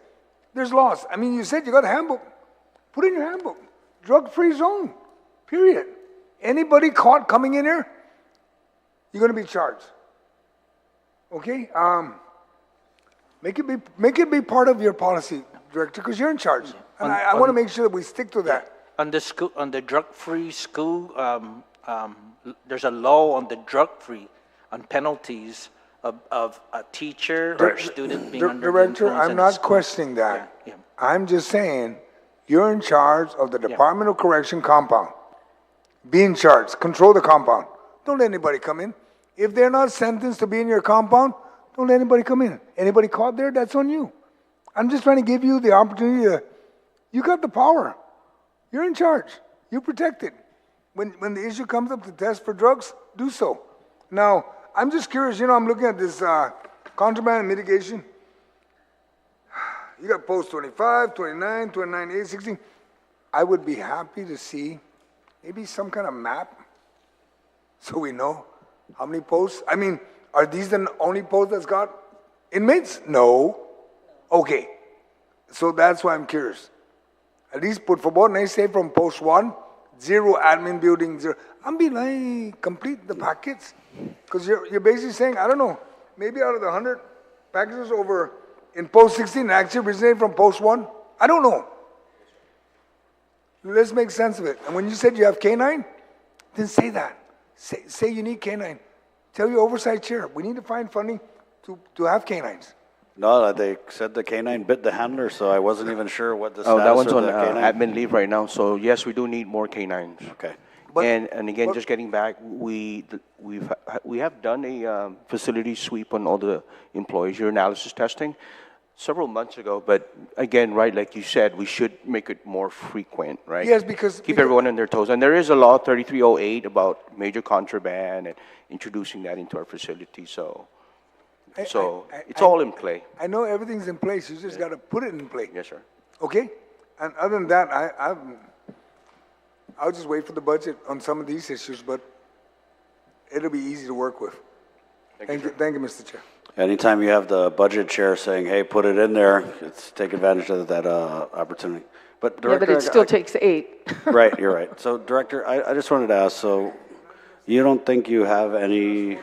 There's laws. I mean, you said you got a handbook. Put in your handbook. Drug-free zone. Period. Anybody caught coming in here, you're going to be charged. Okay? Make it be part of your policy, Director, because you're in charge. And I want to make sure that we stick to that. On the drug-free school, there's a law on the drug-free, on penalties of a teacher or a student being under the influence. Director, I'm not questioning that. Yeah. I'm just saying you're in charge of the Department of Correction compound. Be in charge. Control the compound. Don't let anybody come in. If they're not sentenced to be in your compound, don't let anybody come in. Anybody caught there, that's on you. I'm just trying to give you the opportunity you got the power. You're in charge. You're protected. When the issue comes up to test for drugs, do so. Now, I'm just curious, I'm looking at this contraband and mitigation. You got post 25, 29, 29A, 16. I would be happy to see maybe some kind of map so we know how many posts. I mean, are these the only posts that's got inmates? No. Okay. So that's why I'm curious. At least put forward, and I say from post 1, 0 admin building, 0. I'm being like, complete the packets. Because you're basically saying, I don't know, maybe out of the 100 packages over in post 16 actually originated from post 1? I don't know. Let's make sense of it. And when you said you have K9, then say that. Say you need K9. Tell your oversight chair, we need to find funding to have K9s. No, they said the canine bit the handler, so I wasn't even sure what the Oh, that status one's of on the canine. admin leave right now, so yes, we do need more canines. Okay. But- And again, but- just getting back, we have done a facility sweep on all the employees, urinalysis testing several months ago, but again, right, like you said, we should make it more frequent, right? Yes, because- Keep everyone on their toes. And there is a law, 3308, about major contraband and introducing that into our facility, so it's all in play. I know everything's in place, you just gotta put it in play. Yes, sir. Okay? And other than that, I'll just wait for the budget on some of these issues, but it'll be easy to work with. Thank you, Mr. Chair. Anytime you have the budget chair saying, hey, put it in there, it's take advantage of that opportunity. But Yeah, Director, but it still takes 8. Right, you're right. So Director, I just wanted to ask, so you don't think you have any,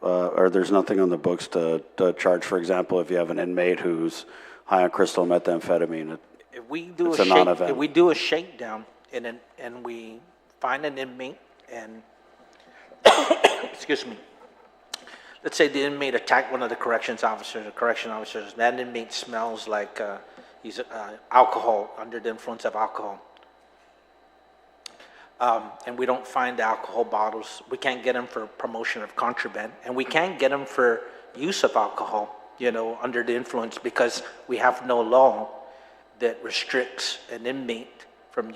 or there's nothing on the books to charge, for example, if you have an inmate who's high on crystal methamphetamine? If we do It's a a non-event. if we do a shakedown and we find an inmate and, excuse me, let's say the inmate attacked one of the corrections officers or correction officers, that inmate smells like he's alcohol, under the influence of alcohol. And we don't find the alcohol bottles. We can't get them for promotion of contraband, and we can't get them for use of alcohol, under the influence, because we have no law that restricts an inmate from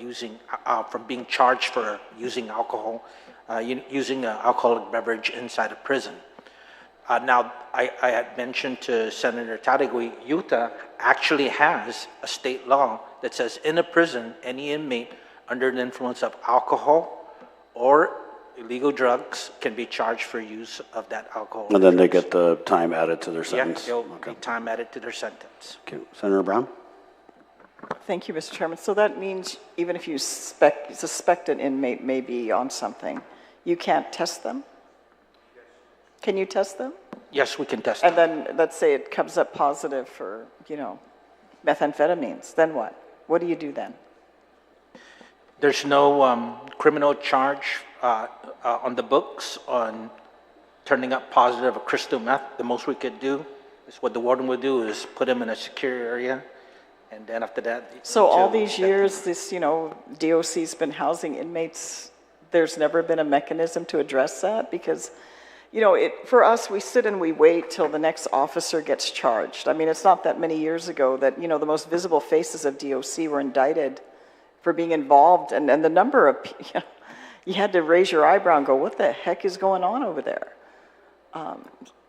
being charged for using alcohol, using an alcoholic beverage inside a prison. Now, I had mentioned to Senator Tadigui, Utah actually has a state law that says in a prison, any inmate under the influence of alcohol or illegal drugs can be charged for use of that alcohol. And then they get the time added to their Yeah, sentence? they'll be time added to their sentence. Okay. Senator Brown? Thank you, Mr. Chairman. So that means even if you suspect an inmate may be on something, you can't test them? Can you test them? Yes, we can test And them. then, let's say it comes up positive for, methamphetamines, then what? What do you do then? There's no criminal charge on the books on turning up positive of crystal meth. The most we could do is what the warden would do is put him in a secure area, and then after that. So all until- these years, this, DOC's been housing inmates, there's never been a mechanism to address that? Because, for us, we sit and we wait till the next officer gets charged. I mean, it's not that many years ago that, the most visible faces of DOC were indicted for being involved, and the number of, you had to raise your eyebrow and go, what the heck is going on over there?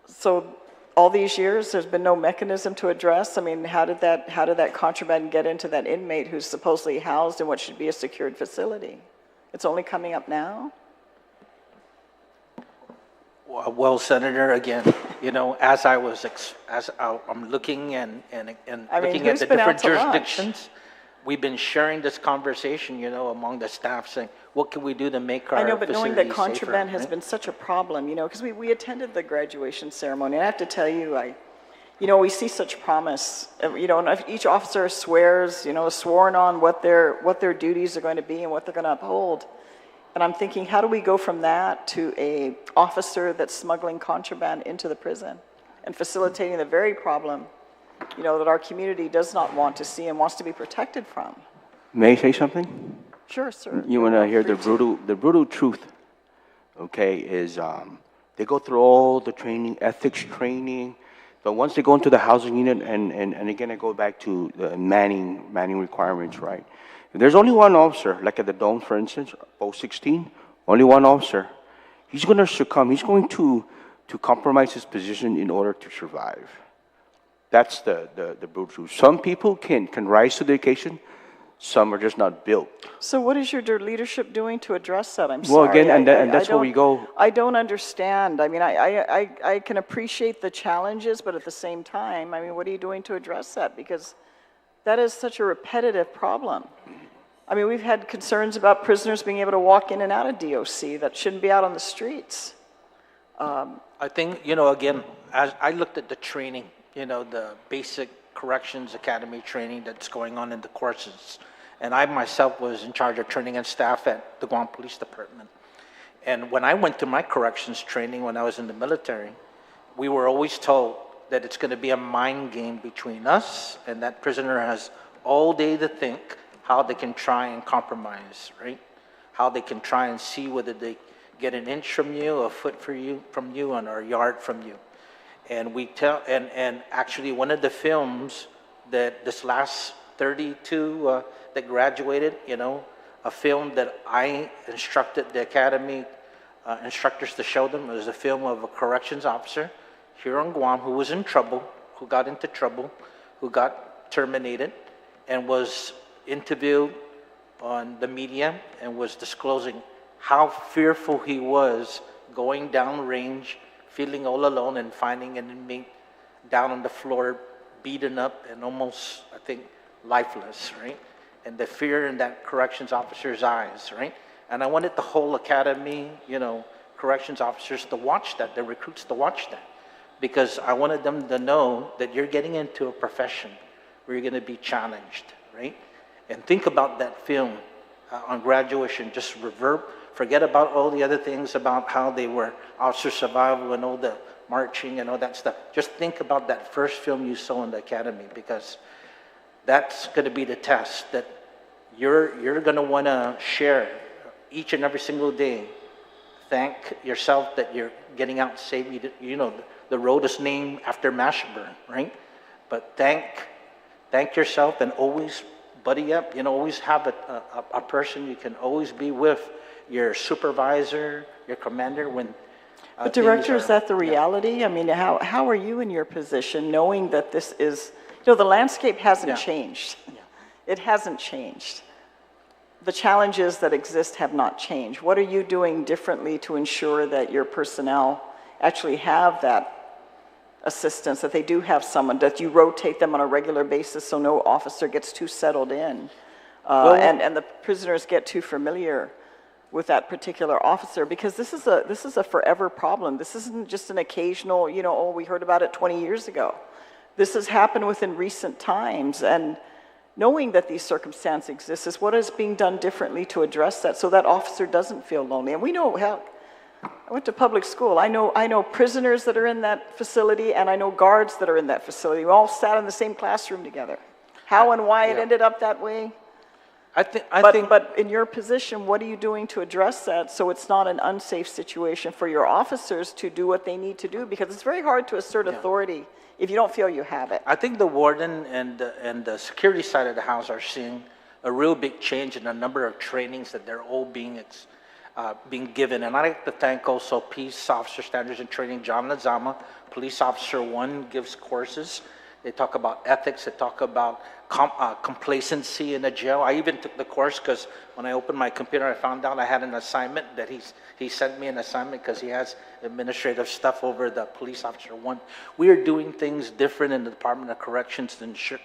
So all these years, there's been no mechanism to address. I mean, how did that contraband get into that inmate who's supposedly housed in what should be a secured facility? It's only coming up now? Well, Senator, again, as I'm looking and looking at who's the been out different to lunch? jurisdictions, we've been sharing this conversation, among the staff, saying, what can we do to make our I know, but knowing that facilities contraband safer, has right? been such a problem, because we attended the graduation ceremony, and I have to tell you, we see such promise, and if each officer swears, sworn on what their duties are going to be and what they're going to uphold. And I'm thinking, how do we go from that to a officer that's smuggling contraband into the prison and facilitating the very problem, that our community does not want to see and wants to be protected from? May I say something? Sure, sir. You want to hear the brutal truth, okay, is they go through all the training, ethics training, but once they go into the housing unit, and again, I go back to the manning requirements, right? If there's only one officer, like at the Dome, for instance, post 16, only one officer, he's going to succumb. He's going to compromise his position in order to survive. That's the brutal truth. Some people can rise to the occasion. Some are just not built. So what is your leadership doing to address that? I'm Well, sorry. again, and that's where we go. I don't understand. I mean, I can appreciate the challenges, but at the same time, I mean, what are you doing to address that? Because that is such a repetitive problem. I mean, we've had concerns about prisoners being able to walk in and out of DOC that shouldn't be out on the streets. I think, again, as I looked at the training, the basic corrections academy training that's going on in the courses, and I myself was in charge of training and staff at the Guam Police Department. And when I went to my corrections training when I was in the military, we were always told, that it's going to be a mind game between us, and that prisoner has all day to think how they can try and compromise, right? How they can try and see whether they get an inch from you, a foot from you, or a yard from you. And we tell, and actually one of the films that this last 32 that graduated, you know, a film that I instructed the academy instructors to show them was a film of a corrections officer here on Guam who was in trouble, who got into trouble, who got terminated, and was interviewed on the media and was disclosing how fearful he was going down range, feeling all alone and finding an inmate down on the floor, beaten up and almost, I think, lifeless, right? And the fear in that corrections officer's eyes, right? And I wanted the whole academy, you know, corrections officers to watch that, the recruits to watch that, because I wanted them to know that you're getting into a profession where you're going to be challenged, right? And think about that film on graduation, just forget about all the other things about how they were officer survival and all the marching and all that stuff. Just think about that first film you saw in the academy, because that's going to be the test that you're going to want to share each and every single day. Thank yourself that you're getting out safe. You know, the road is named after Mashburn, right? But thank yourself, and always buddy up. You know, always have a person you can always be with, your supervisor, your commander when. But Director, is that the reality? I mean, how are you in your position knowing that this is, you know, the landscape hasn't changed. It hasn't changed. The challenges that exist have not changed. What are you doing differently to ensure that your personnel actually have that assistance, that they do have someone, that you rotate them on a regular basis so no officer gets too settled in, and the prisoners get too familiar with that particular officer? Because this is a forever problem. This isn't just an occasional, you know, oh, we heard about it 20 years ago. This has happened within recent times, and knowing that these circumstances exist is what is being done differently to address that, so that officer doesn't feel lonely. And we know, hell, I went to public school. I know prisoners that are in that facility, and I know guards that are in that facility. We all sat in the same classroom together. How and why it ended up that way? But in your position, what are you doing to address that so it's not an unsafe situation for your officers to do what they need to do? Because it's very hard to assert authority if you don't feel you have it. I think the warden and the security side of the house are seeing a real big change in the number of trainings that they're all being given. And I'd like to thank also Peace Officer Standards and Training, John Lazama. Police Officer 1 gives courses. They talk about ethics. They talk about complacency in the jail. I even took the course because when I opened my computer, I found out I had an assignment that he sent me an assignment because he has administrative stuff over the Police Officer 1. We are doing things different in the Department of Corrections to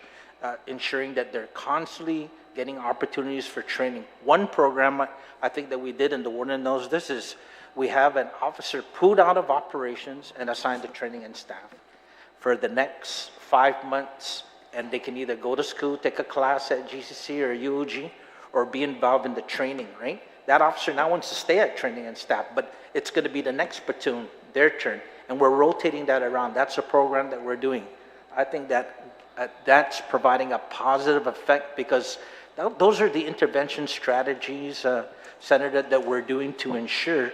ensuring that they're constantly getting opportunities for training. One program I think that we did, and the warden knows this, is we have an officer pulled out of operations and assigned to training and staff for the next 5 months, and they can either go to school, take a class at GCC or UOG, or be involved in the training, right? That officer now wants to stay at training and staff, but it's going to be the next platoon, their turn, and we're rotating that around. That's a program that we're doing. I think that that's providing a positive effect, because those are the intervention strategies, Senator, that we're doing to ensure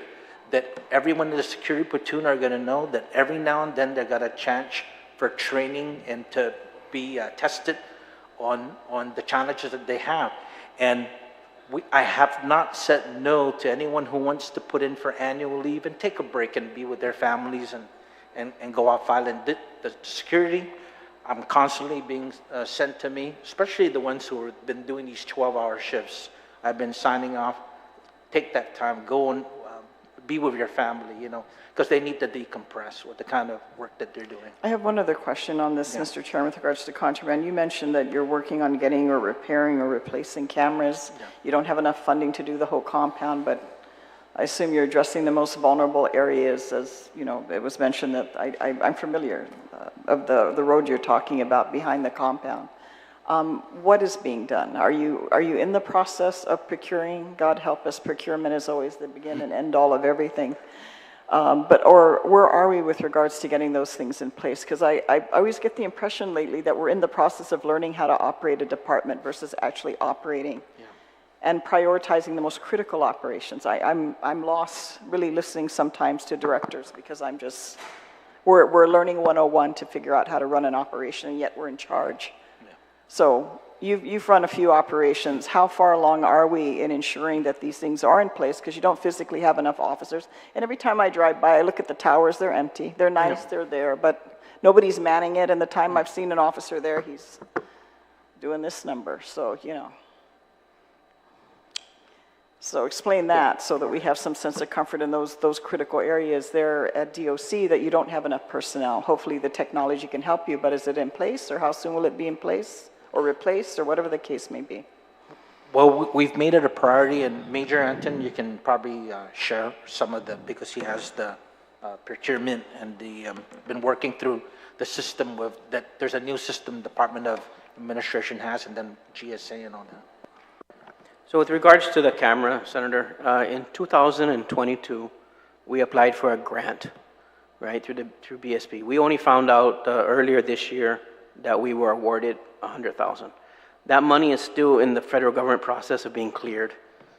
that everyone in the security platoon are going to know that every now and then they got a chance for training and to be tested on the challenges that they have. And I have not said no to anyone who wants to put in for annual leave and take a break and be with their families and go off island. The security, I'm constantly being sent to me, especially the ones who have been doing these 12-hour shifts. I've been signing off, take that time, go and be with your family, you know, because they need to decompress with the kind of work that they're doing. I have one other question on this, Mr. Chairman, with regards to contraband. You mentioned that you're working on getting or repairing or replacing cameras. You don't have enough funding to do the whole compound, but I assume you're addressing the most vulnerable areas. As you know, it was mentioned that I'm familiar of the road you're talking about behind the compound. What is being done? Are you in the process of procuring? God help us, procurement is always the begin and end all of everything. Or where are we with regards to getting those things in place? Because I always get the impression lately that we're in the process of learning how to operate a department versus actually operating and prioritizing the most critical operations. I'm lost really listening sometimes to directors because we're learning 101 to figure out how to run an operation, and yet we're in charge. So you've run a few operations. How far along are we in ensuring that these things are in place? Because you don't physically have enough officers. And every time I drive by, I look at the towers, they're empty. They're nice, they're there, but nobody's manning it. And the time I've seen an officer there, he's doing this number. So, So explain that so that we have some sense of comfort in those critical areas there at DOC that you don't have enough personnel. Hopefully the technology can help you, but is it in place, or how soon will it be in place? Or replaced, or whatever the case may be? Well, we've made it a priority, and Major Anton, you can probably share some of because he has the procurement and been working through the system that there's a new system Department of Administration has, and then GSA and all that. So with regards to the camera, Senator, in 2022, we applied for a grant, right, through BSP. We only found out earlier this year that we were awarded $100,000. That money is still in the federal government process of being cleared.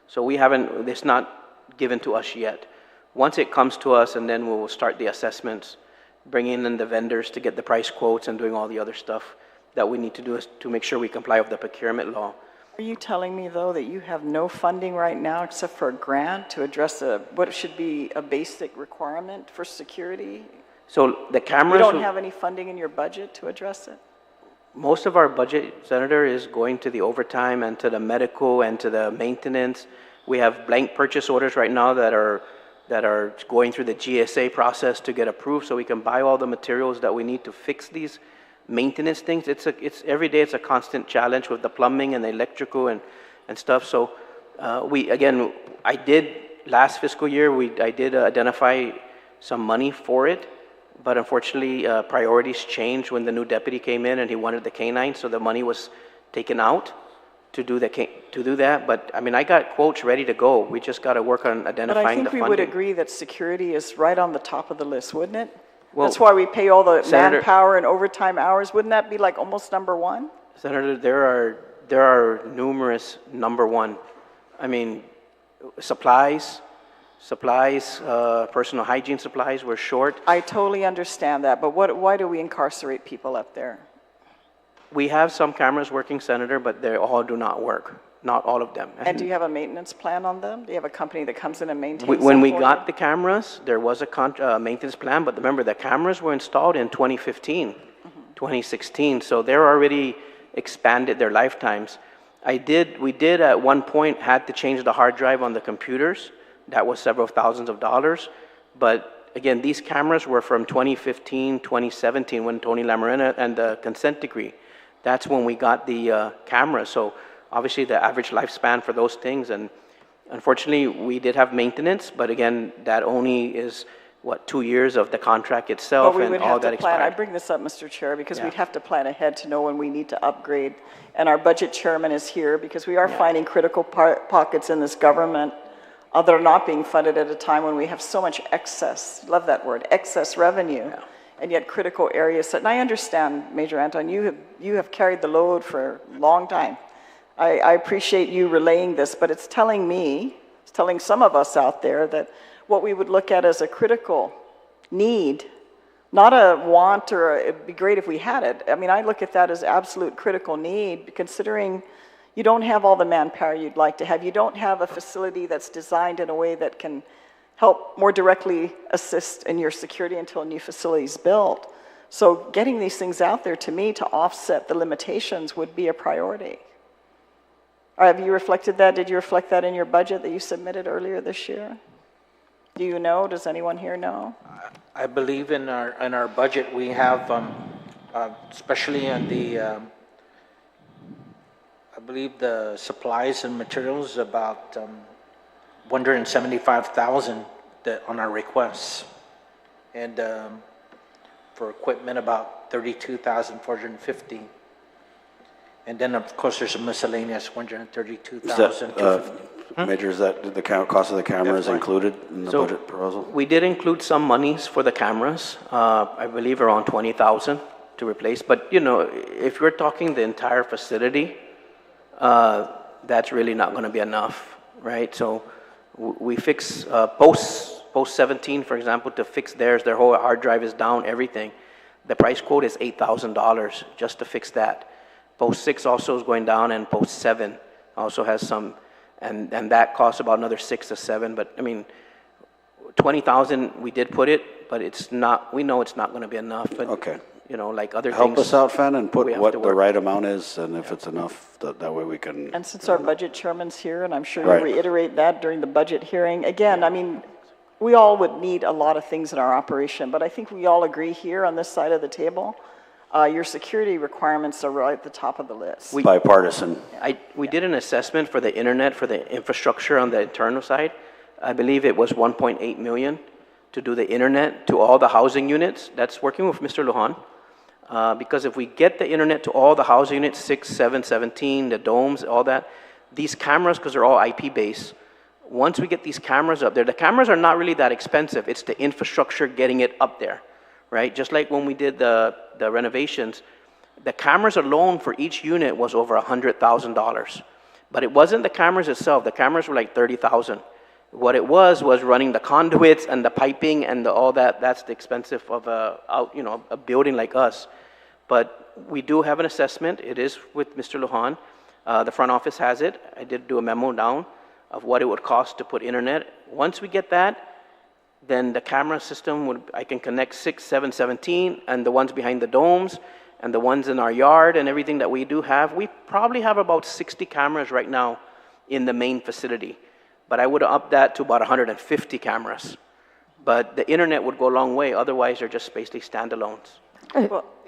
So it's not given to us yet. Once it comes to us, and then we'll start the assessments, bringing in the vendors to get the price quotes and doing all the other stuff that we need to do to make sure we comply with the procurement law. Are you telling me, though, that you have no funding right now except for a grant to address what should be a basic requirement for security? So the cameras... You don't have any funding in your budget to address it? Most of our budget, Senator, is going to the overtime and to the medical and to the maintenance. We have blank purchase orders right now that are going through the GSA process to get approved, so we can buy all the materials that we need to fix these maintenance things. It's every day it's a constant challenge with the plumbing and the electrical and stuff. So I did last fiscal year. I did identify some money for it. But unfortunately, priorities changed when the new deputy came in and he wanted the canine, so the money was taken out to do that. But I mean, I got quotes ready to go. We just got to work on identifying the funding. But I think we would agree that security is right on the top of the list, wouldn't it? Well, that's why we pay all the Senator, manpower and overtime hours. Wouldn't that be like almost number one? Senator, there are numerous number one. I mean, supplies, personal hygiene supplies were short. I totally understand that, but why do we incarcerate people up there? We have some cameras working, Senator, but they all do not work. Not all of them. And do you have a maintenance plan on them? Do you have a company that comes in and maintains them? When we got the cameras, there was a maintenance plan, but remember, the cameras were installed in 2015, 2016, so they're already expanded their lifetimes. We did at one point had to change the hard drive on the computers. That was several thousands of dollars. But again, these cameras were from 2015, 2017, when Tony Lamarena and the consent decree. That's when we got the cameras. So obviously the average lifespan for those things. And unfortunately, we did have maintenance, but again, that only is, 2 years of the contract itself, but we and would all have that to plan. expired. I bring this up, Mr. Chair, because we'd have to plan ahead to know when we need to upgrade. And our budget chairman is here because we are finding critical pockets in this government that are not being funded at a time when we have so much excess, love that word, excess revenue, and yet critical areas. And I understand, Major Anton, you have carried the load for a long time. I appreciate you relaying this, but it's telling some of us out there that what we would look at as a critical need, not a want or it'd be great if we had it. I mean, I look at that as absolute critical need, considering you don't have all the manpower you'd like to have. You don't have a facility that's designed in a way that can help more directly assist in your security until a new facility is built. So getting these things out there, to me, to offset the limitations would be a priority. Have you reflected that? Did you reflect that in your budget that you submitted earlier this year? Do you know? Does anyone here know? I believe in our budget we have, especially in the, I believe the supplies and materials about 175,000 on our requests, and for equipment about 32,450. And then, of course, there's a miscellaneous 132,000. Major, is that the cost of the camera is included in the So budget proposal? we did include some monies for the cameras, I believe around 20,000 to replace. But, you know, if you're talking the entire facility, that's really not going to be enough, right? So we fix post 17, for example, to fix theirs, their whole hard drive is down, everything. The price quote is $8,000 just to fix that. Post 6 also is going down, and post 7 also has some, and that costs about another 6 to 7. But I mean, 20,000 we did put it, but it's not. We know it's not going to be enough. But Okay. you know, like other Help things. us out, Fan, and put we have what to the work. right amount is, and if it's enough, that way we can. And since our budget chairman's here, and I'm sure Right. you'll reiterate that during the budget hearing, again, I mean, we all would need a lot of things in our operation, but I think we all agree here on this side of the table, your security requirements are right at the top of the list. Bipartisan. We did an assessment for the internet, for the infrastructure on the internal side. I believe it was 1.8 million to do the internet to all the housing units. That's working with Mr. Lujan. Because if we get the internet to all the housing units, 6, 7, 17, the domes, all that, these cameras, because they're all IP based, once we get these cameras up there, the cameras are not really that expensive. It's the infrastructure getting it up there, right? Just like when we did the renovations, the cameras alone for each unit was over $100,000. But it wasn't the cameras itself. The cameras were like 30,000. What it was running the conduits and the piping and all that. That's the expensive of a building like us. But we do have an assessment. It is with Mr. Lujan. The front office has it. I did do a memo down of what it would cost to put internet. Once we get that, then the camera system I can connect 6, 7, 17, and the ones behind the domes, and the ones in our yard and everything that we do have. We probably have about 60 cameras right now in the main facility. But I would up that to about 150 cameras. But the internet would go a long way. Otherwise, they're just basically standalones.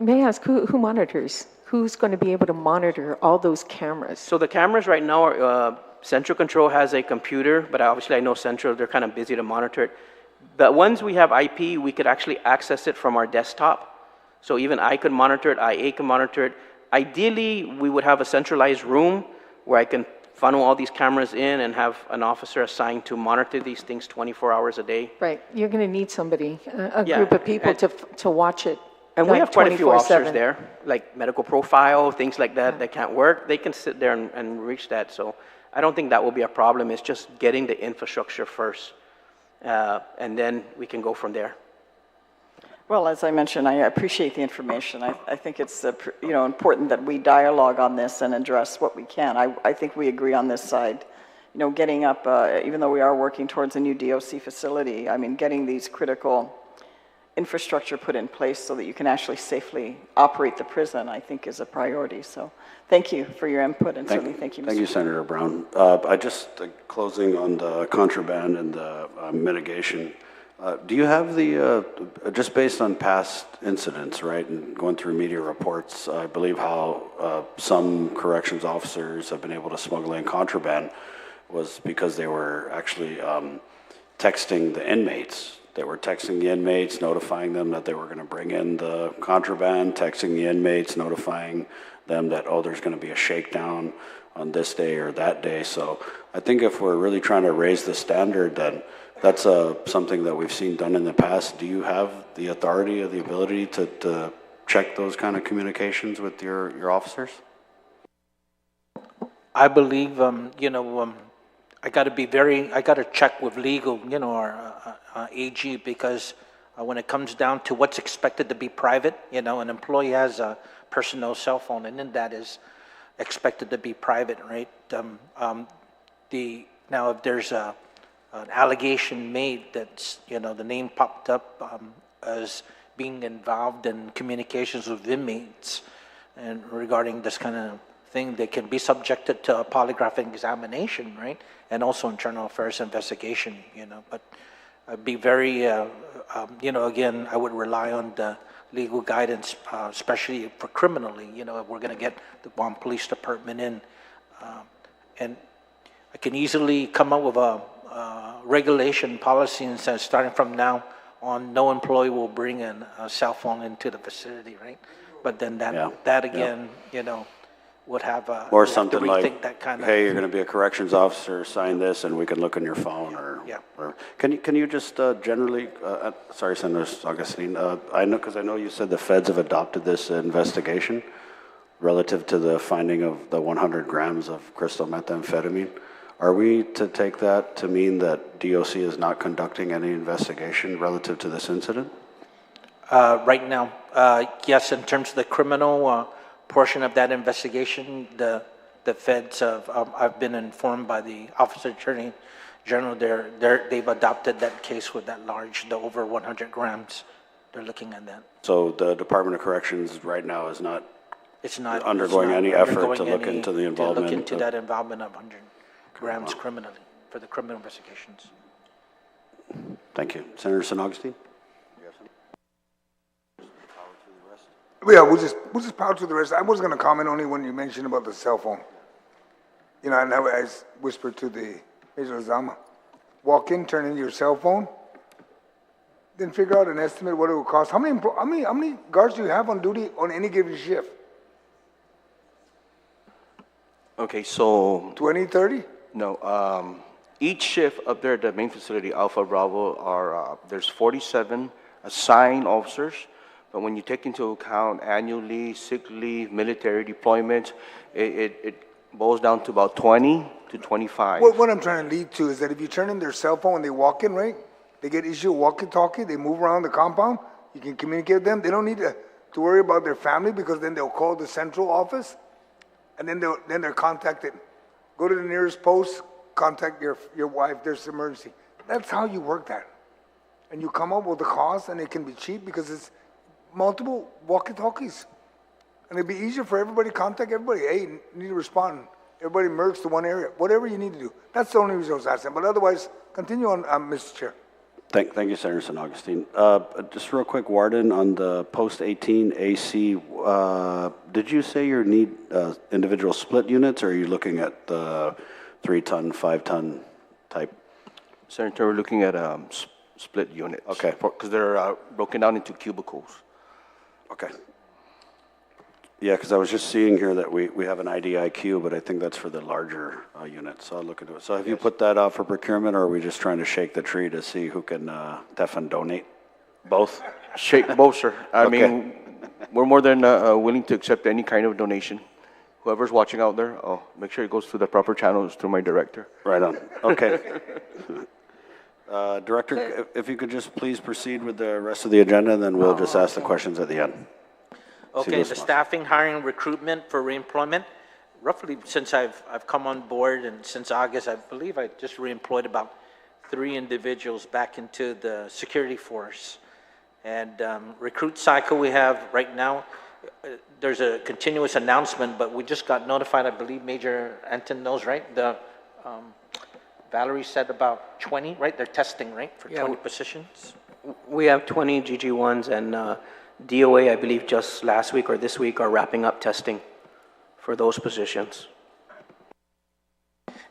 May I ask, who monitors? Who's going to be able to monitor all those cameras? So the cameras right now are, Central Control has a computer, but obviously I know Central, they're kind of busy to monitor it. The ones we have IP, we could actually access it from our desktop. So even I could monitor it, IA can monitor it. Ideally, we would have a centralized room where I can funnel all these cameras in and have an officer assigned to monitor these things 24 hours a day. Right, you're going to need somebody, a Yeah, group of people to watch it. And we have quite a few 24/7. officers there, like medical profile, things like that, that can't work. They can sit there and reach that. So I don't think that will be a problem. It's just getting the infrastructure first, and then we can go from there. Well, as I mentioned, I appreciate the information. I think it's important that we dialogue on this and address what we can. I think we agree on this side. You know, getting up, even though we are working towards a new DOC facility, I mean, getting these critical infrastructure put in place so that you can actually safely operate the prison, I think is a priority. So thank you for your input, and certainly thank you, Mr. Thank you, Senator Brown. I just, closing on the contraband and the mitigation, do you have the, just based on past incidents, right, and going through media reports, I believe how some corrections officers have been able to smuggle in contraband was because they were actually texting the inmates. They were texting the inmates, notifying them that they were going to bring in the contraband, texting the inmates, notifying them that, oh, there's going to be a shakedown on this day or that day. So I think if we're really trying to raise the standard, then that's something that we've seen done in the past. Do you have the authority or the ability to check those kind of communications with your officers? I believe, I got to check with legal, our AG, because when it comes down to what's expected to be private, an employee has a personal cell phone, and then that is expected to be private, right? Now, if there's an allegation made that's, the name popped up as being involved in communications with inmates and regarding this kind of thing, they can be subjected to a polygraph examination, right? And also internal affairs investigation, but I'd be very, again, I would rely on the legal guidance, especially for criminally, if we're going to get the Guam Police Department in. And I can easily come up with a regulation policy and says, starting from now on, no employee will bring in a cell phone into the facility, right? But then that again, would have Or we have to something like, rethink that kind of. hey, you're going to be a corrections officer, sign this, and we can look on your phone, or. Yeah. Or, can you just generally, sorry, Senator Augustine, I know, because I know you said the feds have adopted this investigation relative to the finding of the 100 grams of crystal methamphetamine. Are we to take that to mean that DOC is not conducting any investigation relative to this incident? Right now, yes, in terms of the criminal portion of that investigation, the feds have, I've been informed by the Office Attorney General, they've adopted that case with that large, the over 100 grams. They're looking at that. So the Department of Corrections right now is not Undergoing any effort to look into the involvement To look into of- that involvement of 100 grams criminally, for the criminal investigations. Thank you. Senator San Augustine? Yeah, we'll just power through the rest. I was gonna comment only when you mentioned about the cell phone. You know, and I whispered to the Major Lozama, walk in, turn in your cell phone, then figure out an estimate what it will cost. How many guards do you have on duty on any given shift? Okay, so 20, 30? no, each shift up there at the main facility, Alpha Bravo, there's 47 assigned officers. But when you take into account annual leave, sick leave, military deployments, it boils down to about 20 to 25. What I'm trying to lead to is that if you turn in their cell phone when they walk in, right? They get issued a walkie-talkie, they move around the compound, you can communicate with them. They don't need to worry about their family because then they'll call the central office and then they're contacted. Go to the nearest post, contact your wife, there's an emergency. That's how you work that. And you come up with a cost and it can be cheap because it's multiple walkie-talkies. And it'd be easier for everybody to contact everybody. Hey, you need to respond. Everybody merge to one area. Whatever you need to do. That's the only reason I was asking. But otherwise, continue on, Mr. Chair. Thank you, Senator San Augustine. Just real quick, Warden, on the post-18 AC, did you say you need individual split units, or are you looking at the 3-ton, 5-ton type? Senator, we're looking at split units. Okay. Because they're broken down into cubicles. Okay. Yeah, because I was just seeing here that we have an IDIQ, but I think that's for the larger units, so I'll look into it. So have you put that out for procurement, or are we just trying to shake the tree to see who can definitely donate? Both? Shake both, sir. I Okay. mean, we're more than willing to accept any kind of donation. Whoever's watching out there, make sure it goes through the proper channels through my director. Right on. Okay. Director, if you could just please proceed with the rest of the agenda, and then we'll just ask the questions at the end. Okay, the staffing, hiring, recruitment for reemployment. Roughly since I've come on board and since August, I believe I just reemployed about 3 individuals back into the security force. And recruit cycle we have right now, there's a continuous announcement, but we just got notified, I believe Major Anton knows, right? Valerie said about 20, right? They're testing, right, for 20 positions? We have 20 GG1s, and DOA, I believe, just last week or this week are wrapping up testing for those positions.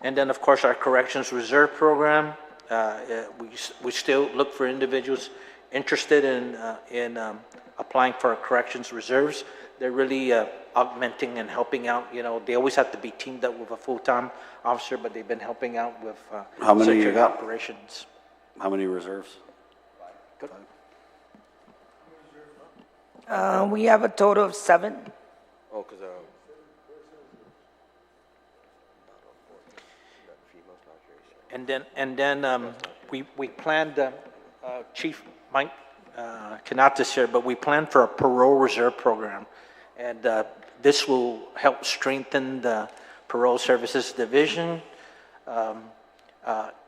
And then, of course, our Corrections Reserve Program, we still look for individuals interested in applying for our Corrections Reserves. They're really augmenting and helping out. You know, they always have to be teamed up with a full-time officer, but they've been helping out with How many you security got? operations. How many reserves? We have a total of 7. Oh, because And then we planned, Chief Mike cannot this year, but we planned for a parole reserve program. And this will help strengthen the parole services division.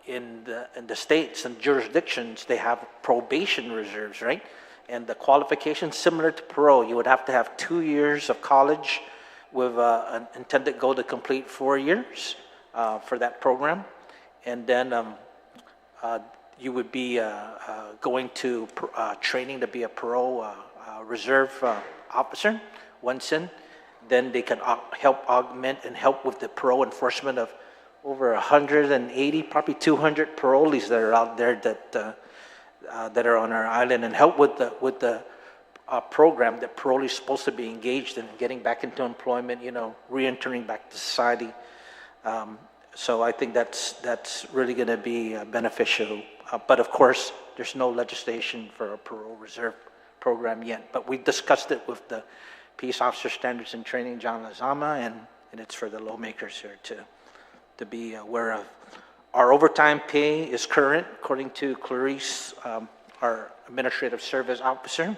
In the states and jurisdictions, they have probation reserves, right? And the qualifications similar to parole, you would have to have 2 years of college with an intended goal to complete 4 years for that program. And then you would be going to training to be a parole reserve officer. Once in, then they can help augment and help with the parole enforcement of over 180, probably 200 parolees that are out there that are on our island, and help with the program that parolee is supposed to be engaged in, getting back into employment, re-entering back to society. So I think that's really going to be beneficial. But of course, there's no legislation for a parole reserve program yet. But we discussed it with the Peace Officer Standards and Training, John Lazama, and it's for the lawmakers here to be aware of. Our overtime pay is current, according to Clarice, our Administrative Service Officer.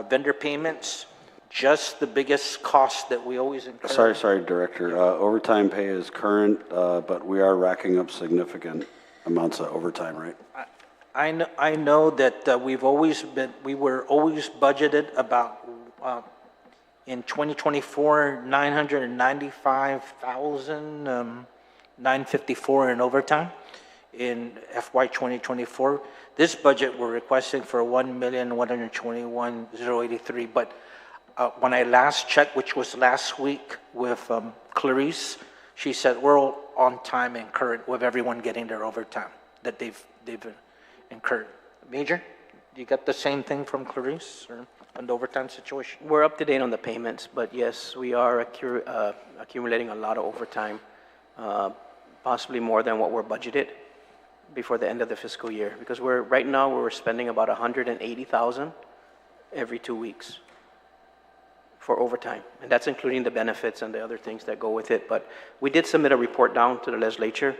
Vendor payments, just the biggest cost that we always incur. Sorry, Director. Overtime pay is current, but we are racking up significant amounts of overtime, right? I know that we were always budgeted about, in 2024, 995,954 in overtime in FY 2024. This budget we're requesting for 1,121,083. But when I last checked, which was last week with Clarice, she said we're all on time and current with everyone getting their overtime that they've incurred. Major, you got the same thing from Clarice on the overtime situation? We're up to date on the payments, but yes, we are accumulating a lot of overtime, possibly more than what we're budgeted before the end of the fiscal year. Because right now we're spending about $180,000 every 2 weeks for overtime, and that's including the benefits and the other things that go with it. But we did submit a report down to the legislature,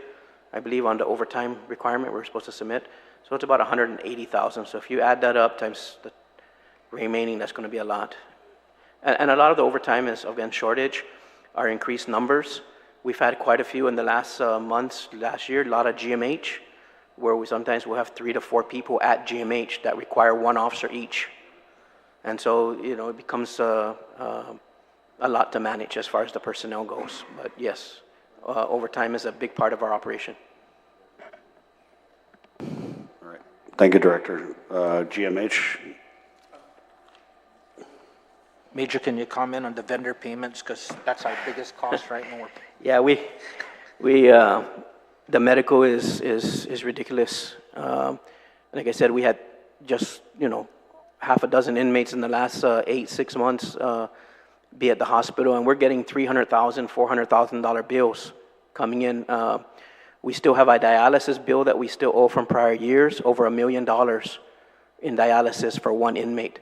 I believe, on the overtime requirement we're supposed to submit. So it's about $180,000. So if you add that up times the remaining, that's going to be a lot. And a lot of the overtime is, again, shortage, our increased numbers. We've had quite a few in the last months, last year, a lot of GMH, where we sometimes will have 3 to 4 people at GMH that require 1 officer each. And so, it becomes a lot to manage as far as the personnel goes. But yes, overtime is a big part of our operation. All right. Thank you, Director. GMH. Major, can you comment on the vendor payments? Because that's our biggest cost right now. Yeah, the medical is ridiculous. Like I said, we had just, half a dozen inmates in the last 6 months be at the hospital, and we're getting $300,000, $400,000 bills coming in. We still have a dialysis bill that we still owe from prior years, over $1 million in dialysis for 1 inmate.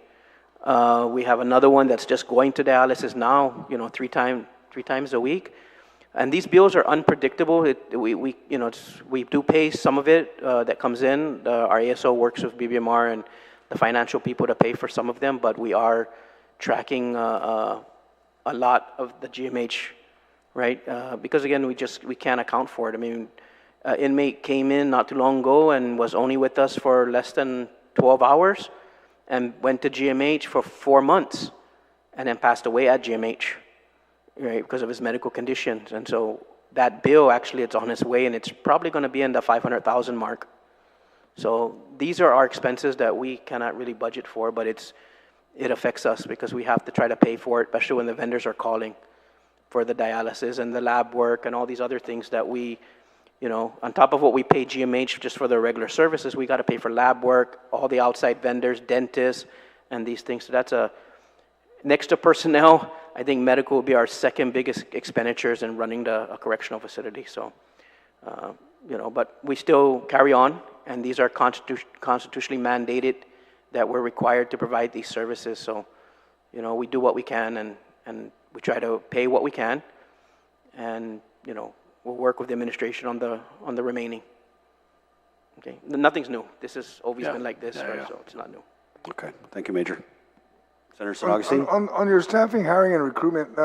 We have another one that's just going to dialysis now, 3 times a week. And these bills are unpredictable. We do pay some of it that comes in. Our ASO works with BBMR and the financial people to pay for some of them, but we are tracking a lot of the GMH, right? Because again, we can't account for it. I mean, inmate came in not too long ago and was only with us for less than 12 hours and went to GMH for 4 months and then passed away at GMH, right, because of his medical conditions. And so that bill, actually, it's on its way, and it's probably going to be in the $500,000 mark. So these are our expenses that we cannot really budget for, but it affects us because we have to try to pay for it, especially when the vendors are calling for the dialysis and the lab work and all these other things that we, on top of what we pay GMH just for their regular services, we got to pay for lab work, all the outside vendors, dentists, and these things. So that's next to personnel, I think medical will be our second biggest expenditures in running a correctional facility. So, but we still carry on, and these are constitutionally mandated that we're required to provide these services. So, we do what we can, and we try to pay what we can, and, we'll work with the administration on the remaining. Okay, nothing's new. This has always been like this, right? So it's not new. Okay, thank you, Major. Senator San Augustine? On your staffing, hiring, and recruitment,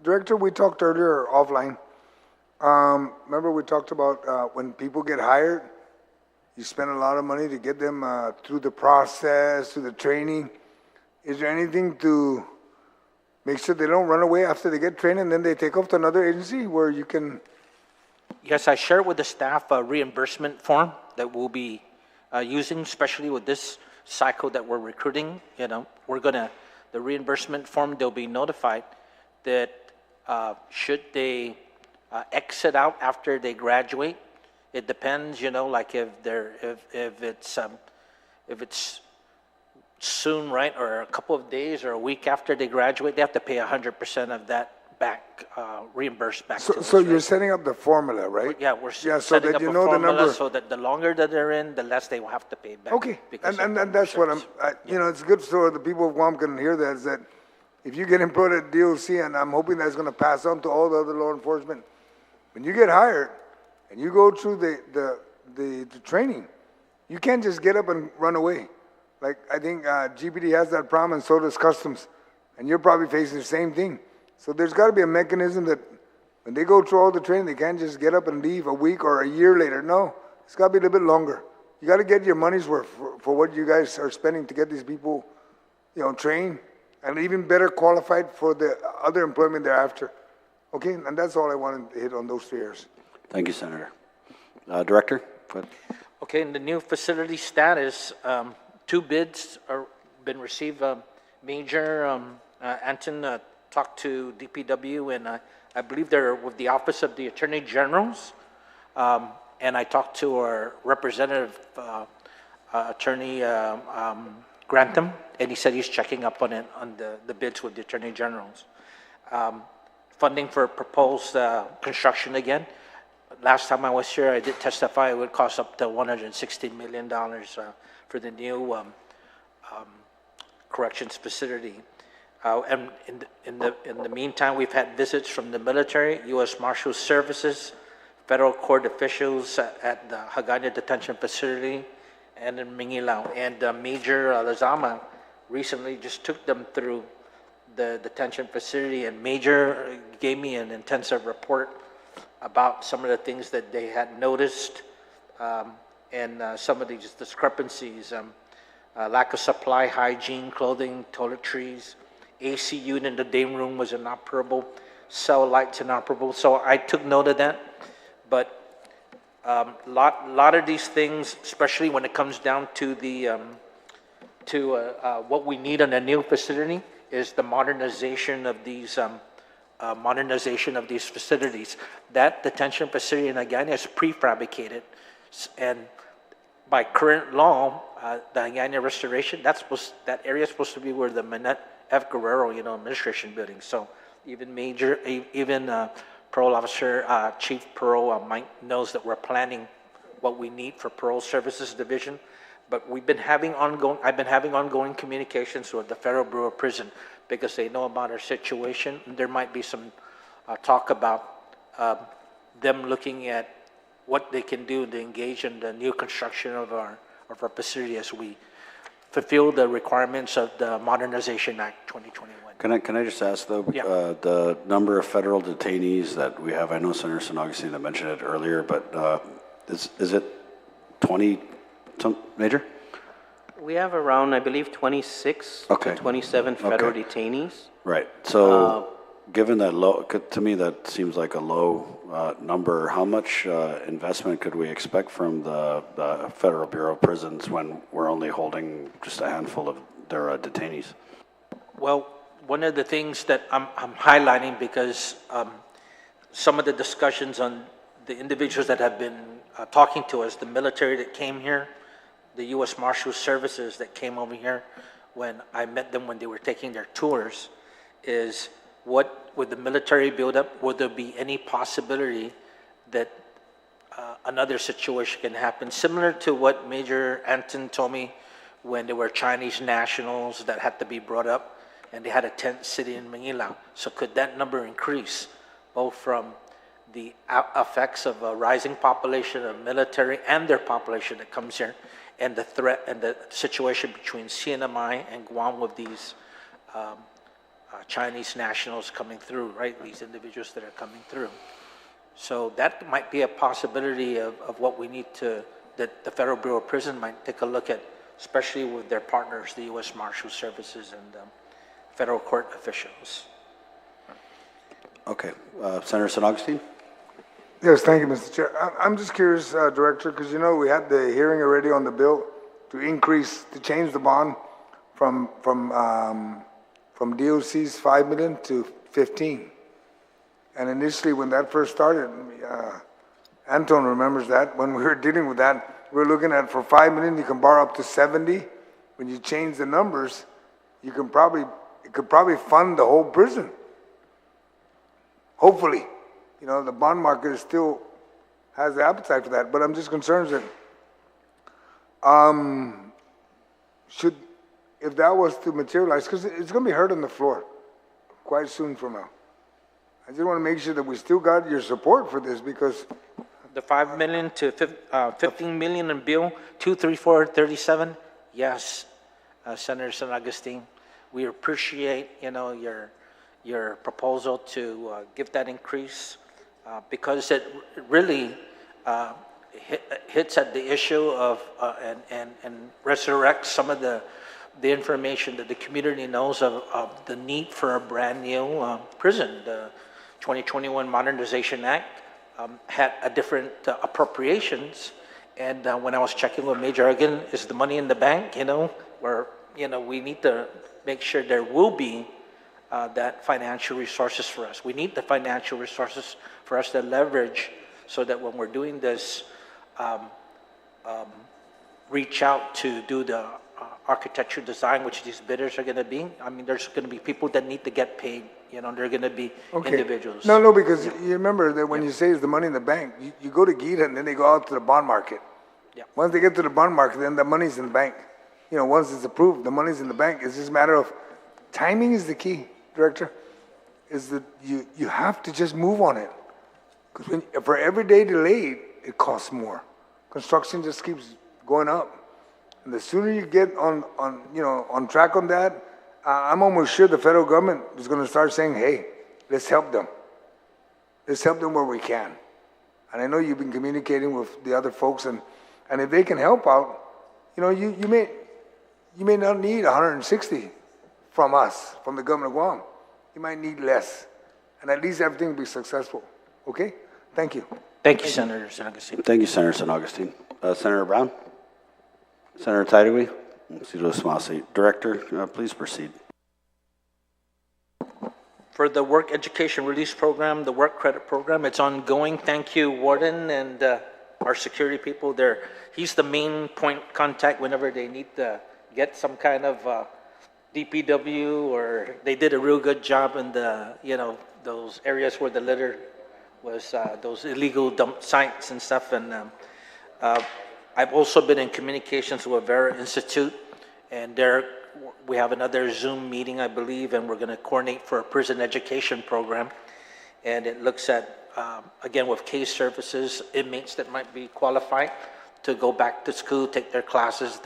Director, we talked earlier offline. Remember we talked about when people get hired, you spend a lot of money to get them through the process, through the training. Is there anything to make sure they don't run away after they get trained and then they take off to another agency where you can? Yes, I shared with the staff a reimbursement form that we'll be using, especially with this cycle that we're recruiting. The reimbursement form, they'll be notified that should they exit out after they graduate. It depends, like if it's soon, right, or a couple of days or a week after they graduate, they have to pay 100% of that back, reimbursed back to us. So you're right? setting up the formula, right? Yeah, we're so setting that up you a know the formula number. so that the longer that they're in, the less they will have to pay back. Okay, because and of that's what I'm, partnerships. you know, it's good so the people of Guam can hear that, is that if you get employed at DOC, and I'm hoping that's gonna pass on to all the other law enforcement, when you get hired and you go through the training, you can't just get up and run away. Like, I think GPD has that problem, and so does Customs, and you're probably facing the same thing. So there's gotta be a mechanism that when they go through all the training, they can't just get up and leave a week or a year later. No, it's gotta be a little bit longer. You gotta get your money's worth for what you guys are spending to get these people, you know, trained and even better qualified for the other employment thereafter. Okay, and that's all I wanted to hit on those 3 areas. Thank you, Senator. Director, go ahead. Okay, in the new facility status, 2 bids are been received. Major Anton talked to DPW, and I believe they're with the Office of the Attorney Generals. And I talked to our representative, Attorney Grantham, and he said he's checking up on it, on the bids with the Attorney Generals. Funding for proposed construction again. Last time I was here, I did testify it would cost up to $160 million for the new corrections facility. And in the meantime, we've had visits from the military, U.S. Marshals Services, federal court officials at the Hagana Detention Facility and in Mingilao. And Major Lazama recently just took them through the detention facility, and Major gave me an intensive report about some of the things that they had noticed and some of these discrepancies. Lack of supply, hygiene, clothing, toiletries, AC unit in the day room was inoperable, cell lights inoperable. So I took note of that. But lot of these things, especially when it comes down to the what we need in a new facility, is the modernization of these facilities. That detention facility in Agana is prefabricated, and by current law, the Agana Restoration, that area is supposed to be where the Manette F. Guerrero, administration building. So even parole officer, Chief Parole, Mike knows that we're planning what we need for Parole Services Division. But I've been having ongoing communications with the Federal Bureau of Prison because they know about our situation. There might be some talk about them looking at what they can do to engage in the new construction of our facility as we fulfill the requirements of the Modernization Act 2021. Can I just ask though, Yeah. the number of federal detainees that we have? I know Senator San Augustine had mentioned it earlier, but is it 20? Major? We have around, I believe, 26 Okay. to 27 federal Okay. detainees. Right. So, given that low, to me that seems like a low number. How much investment could we expect from the Federal Bureau of Prisons when we're only holding just a handful of their detainees? Well, one of the things that I'm highlighting because some of the discussions on the individuals that have been talking to us, the military that came here, the U.S. Marshals Services that came over here when I met them when they were taking their tours, is what would the military build up? Would there be any possibility that another situation can happen? Similar to what Major Anton told me when there were Chinese nationals that had to be brought up and they had a tent city in Manila. So could that number increase both from the effects of a rising population of military and their population that comes here, and the threat and the situation between CNMI and Guam with these Chinese nationals coming through, right? These individuals that are coming through. So that might be a possibility of what we need to, that the Federal Bureau of Prison might take a look at, especially with their partners, the U.S. Marshals Services and federal court officials. Okay. Senator San Augustine? Yes, thank you, Mr. Chair. I'm just curious, Director, because we had the hearing already on the bill to change the bond from DOC's 5 million to 15. And initially, when that first started, Anton remembers that when we were dealing with that, we were looking at for 5 million you can borrow up to 70. when you change the numbers, it could probably fund the whole prison. Hopefully, the bond market still has the appetite for that, but I'm just concerned that, if that was to materialize, because it's going to be heard on the floor quite soon from now. I just want to make sure that we still got your support for this, because The 5 million to 15 million in Bill 23437, yes, Senator San Agustin, we appreciate, your proposal to give that increase, because it really hits at the issue of, and resurrects some of the information that the community knows of the need for a brand new prison. The 2021 Modernization Act had a different appropriations, and when I was checking with Major Argan, is the money in the bank, where, we need to make sure there will be that financial resources for us. We need the financial resources for us to leverage, so that when we're doing this, reach out to do the architecture design, which these bidders are going to be. I mean, there's going to be people that need to get paid. They're going to be individuals. No, because you remember that when you say it's the money in the bank, you go to GITA and then they go out to the bond market. Yeah. Once they get to the bond market, then the money's in the bank. Once it's approved, the money's in the bank. It's just a matter of timing is the key, Director, is that you have to just move on it. Because for every day delayed, it costs more. Construction just keeps going up. And the sooner you get on track on that, I'm almost sure the federal government is going to start saying, hey, let's help them. Let's help them where we can. And I know you've been communicating with the other folks, and if they can help out, you may not need 160 from us, from the government of Guam. You might need less. And at least everything will be successful. Okay? Thank you. Thank you, Senator San Agustin. Thank you, Senator San Agustin. Senator Brown? Senator Taitigui? Director, please proceed. For the Work Education Release Program, the Work Credit Program, it's ongoing. Thank you, Warden, and our security people there. He's the main point contact whenever they need to get some kind of DPW, or they did a real good job in the, those areas where the litter was, those illegal dump sites and stuff. And I've also been in communications with Vera Institute, and we have another Zoom meeting, I believe, and we're going to coordinate for a prison education program. And it looks at, again, with case services, inmates that might be qualified to go back to school, take their classes,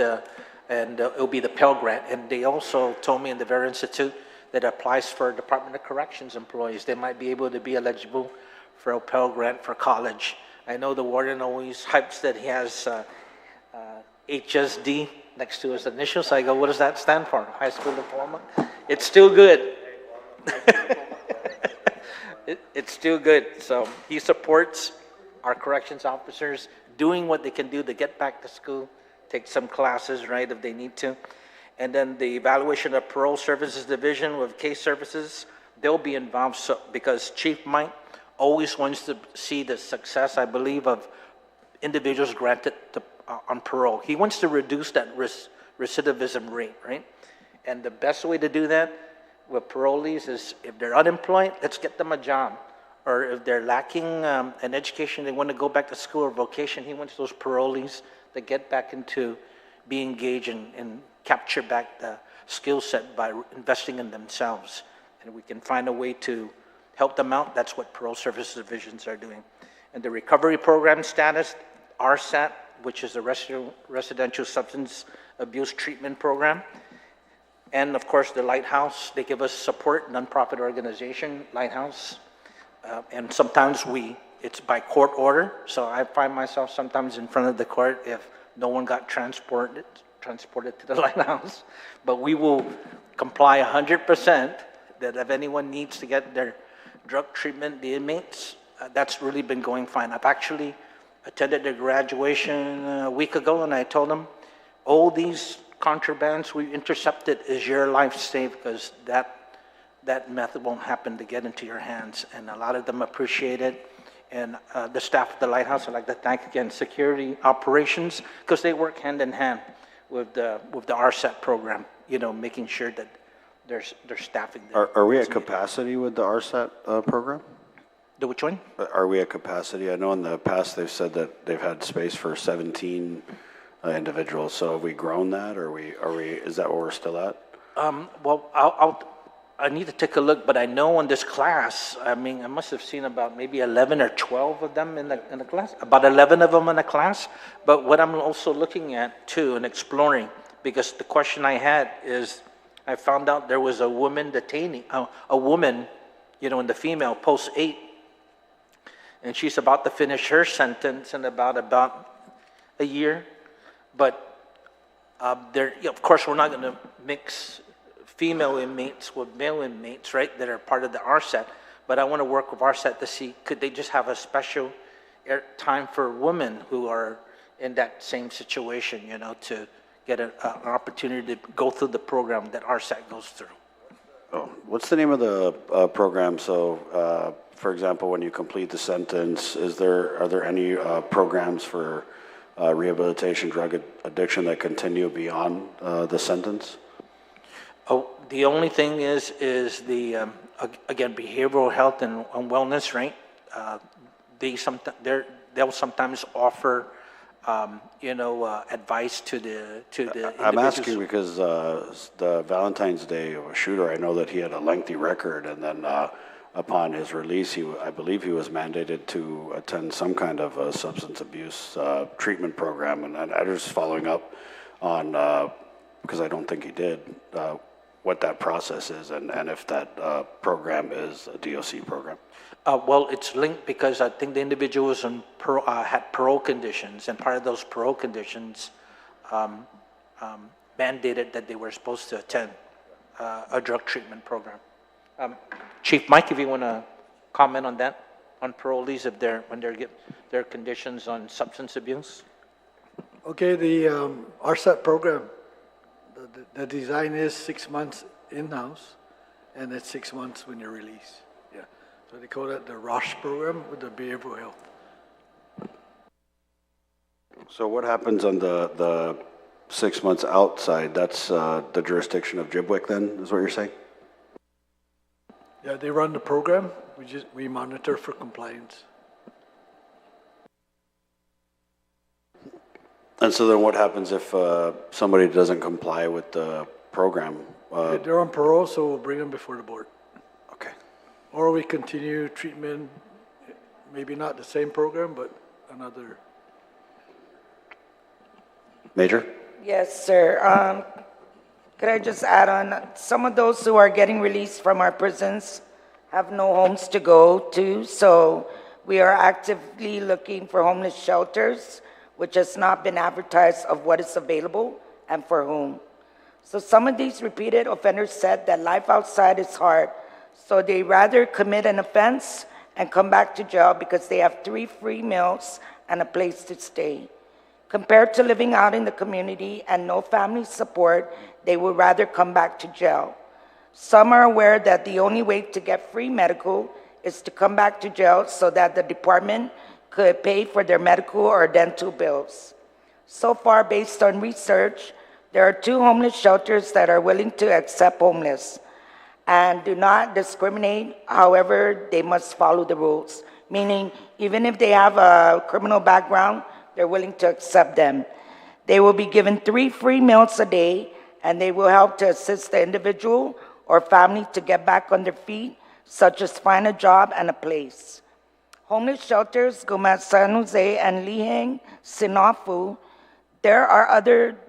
and it'll be the Pell Grant. And they also told me in the Vera Institute that applies for Department of Corrections employees. They might be able to be eligible for a Pell Grant for college. I know the warden always hypes that he has HSD next to his initials. I go, what does that stand for? High school diploma? It's still good. It's still good. So he supports our corrections officers doing what they can do to get back to school, take some classes, right, if they need to. And then the evaluation of parole services division with case services, they'll be involved, because Chief Mike always wants to see the success, I believe, of individuals granted on parole. He wants to reduce that recidivism rate, right? And the best way to do that with parolees is, if they're unemployed, let's get them a job. Or if they're lacking an education, they want to go back to school or vocation, he wants those parolees to get back into, be engaged and capture back the skill set by investing in themselves. And we can find a way to help them out. That's what parole services divisions are doing. And the recovery program status, RSAT, which is the Residential Substance Abuse Treatment Program. And of course, the Lighthouse, they give us support, nonprofit organization, Lighthouse. And sometimes it's by court order. So I find myself sometimes in front of the court if no one got transported to the Lighthouse. But we will comply 100% that if anyone needs to get their drug treatment, the inmates, that's really been going fine. I've actually attended their graduation a week ago, and I told them, all these contrabands we intercepted is your life saved, because that method won't happen to get into your hands. And a lot of them appreciate it. And the staff of the Lighthouse, I'd like to thank again security operations, because they work hand in hand with the RSET program, making sure that there's staffing there. Are we at capacity with the RSAT program? The which one? Are we at capacity? I know in the past they've said that they've had space for 17 individuals. So have we grown that, or is that where we're still at? Well, I need to take a look, but I know in this class, I must have seen about maybe 11 or 12 of them in the class, about 11 of them in the class. But what I'm also looking at too and exploring, because the question I had is, I found out there was a woman detainee, a woman, in the female post 8, and she's about to finish her sentence in about a year. But of course, we're not going to mix female inmates with male inmates, right, that are part of the RSET. But I want to work with RSET to see, could they just have a special time for women who are in that same situation, to get an opportunity to go through the program that RSET goes through. Oh, what's the name of the program? So, for example, when you complete the sentence, are there any programs for rehabilitation, drug addiction that continue beyond the sentence? Oh, the only thing is the again, behavioral health and wellness, right? They'll sometimes offer advice to the I'm individuals. asking because the Valentine's Day shooter, I know that he had a lengthy record, and then upon his release, I believe he was mandated to attend some kind of a substance abuse treatment program, and I'm just following up on, because I don't think he did, what that process is, and if that program is a DOC program. Well, it's linked because I think the individual was had parole conditions, and part of those parole conditions mandated that they were supposed to attend a drug treatment program. Chief Mike, if you want to comment on that, on parolees when they get their conditions on substance abuse. Okay, the RSET program, the design is 6 months in-house, and it's 6 months when you're released. Yeah, so they call that the ROSH program with the behavioral health. So what happens on the 6 months outside? That's the jurisdiction of JBWIC then, is what you're saying? Yeah, they run the program. We monitor for compliance. And so then what happens if somebody doesn't comply with the program? They're on parole, so we'll bring them before the board. Okay. Or we continue treatment, maybe not the same program, but another. Major? Yes, sir. Could I just add on, some of those who are getting released from our prisons have no homes to go to, so we are actively looking for homeless shelters, which has not been advertised of what is available and for whom. So some of these repeated offenders said that life outside is hard, so they rather commit an offense and come back to jail because they have 3 free meals and a place to stay. Compared to living out in the community and no family support, they would rather come back to jail. Some are aware that the only way to get free medical is to come back to jail so that the department could pay for their medical or dental bills. So far, based on research, there are 2 homeless shelters that are willing to accept homeless and do not discriminate. However, they must follow the rules, meaning even if they have a criminal background, they're willing to accept them. They will be given 3 free meals a day, and they will help to assist the individual or family to get back on their feet, such as find a job and a place. Homeless shelters, Guam, San Jose, and Liheng, Sinafu,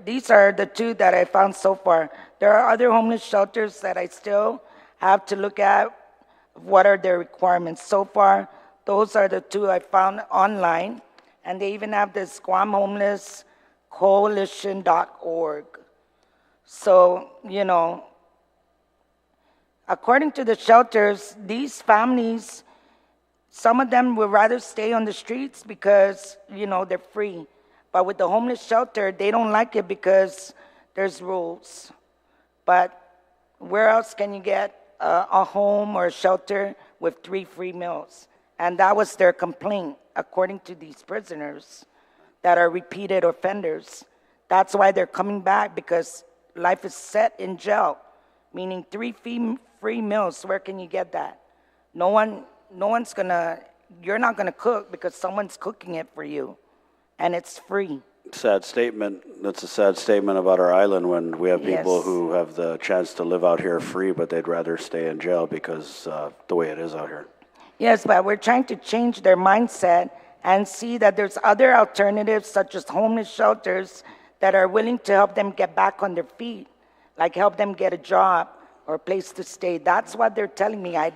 these are the 2 that I found so far. There are other homeless shelters that I still have to look at. What are their requirements? So far, those are the 2 I found online. And they even have this Guam Homeless Coalition.org. So, according to the shelters, these families, some of them would rather stay on the streets because, they're free. But with the homeless shelter, they don't like it because there's rules. But where else can you get a home or a shelter with 3 free meals? And that was their complaint, according to these prisoners that are repeated offenders. That's why they're coming back, because life is set in jail, meaning 3 free meals. Where can you get that? No one's gonna, you're not gonna cook because someone's cooking it for you, and it's free. Sad statement. That's a sad statement about our island when we have people Yes. who have the chance to live out here free, but they'd rather stay in jail because the way it is out here. Yes, but we're trying to change their mindset and see that there's other alternatives, such as homeless shelters, that are willing to help them get back on their feet, like help them get a job or a place to stay. That's what they're telling me. I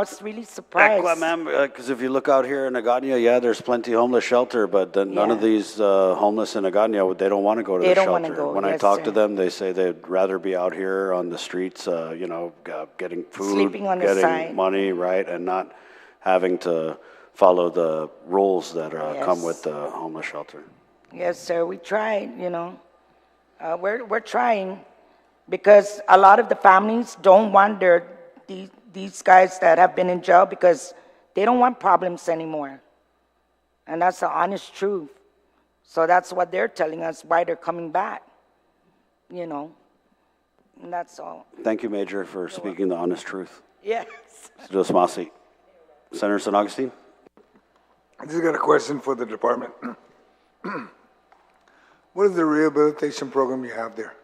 was really surprised. Because if you look out here in Agana, yeah, there's plenty homeless shelter, but then none of Yeah. these homeless in Agana, they don't want to go to They the don't shelter. wanna go, When I yes, talk sir. to them, they say they'd rather be out here on the streets, getting food, Sleeping on the getting side. money, right, and not having to follow the rules that come Yes. with the homeless shelter. Yes, sir, we tried, we're trying, because a lot of the families don't want these guys that have been in jail, because they don't want problems anymore. And that's the honest truth. So that's what they're telling us, why they're coming back, and that's all. Thank you, Major, for speaking the honest truth. Yes. Just Masi. Senator San Augustine? I just got a question for the department. What is the rehabilitation program you have there?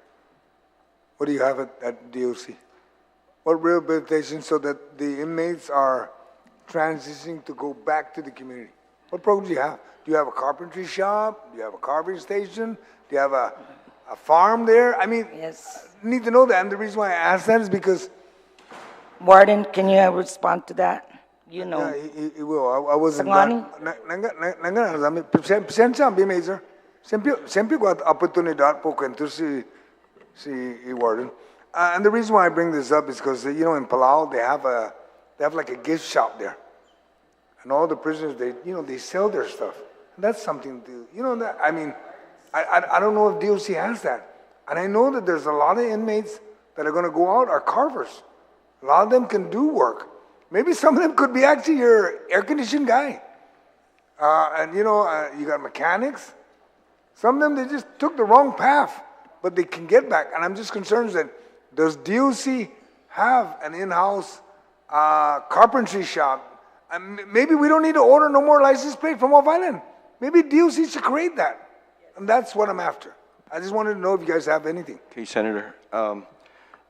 What do you have at DOC? What rehabilitation so that the inmates are transitioning to go back to the community? What programs do you have? Do you have a carpentry shop? Do you have a carving station? Do you have a farm there? I mean, Yes. need to know that. And the reason why I ask that is because Warden, can you respond to that? You know. yeah, he will. I wasn't. Sangani? Pasensya ang Major. Siyempre ko at oportunidad po kwento si Warden. And the reason why I bring this up is because in Palau they have like a gift shop there, and all the prisoners they sell their stuff. And that's something to that. I mean, I don't know if DOC has that, and I know that there's a lot of inmates that are going to go out are carvers. A lot of them can do work. Maybe some of them could be actually your air-conditioned guy. And you got mechanics. Some of them, they just took the wrong path, but they can get back. And I'm just concerned that, does DOC have an in-house carpentry shop? And maybe we don't need to order no more license plate from off island. Maybe DOC should create that. And that's what I'm after. I just wanted to know if you guys have anything. Okay, Senator.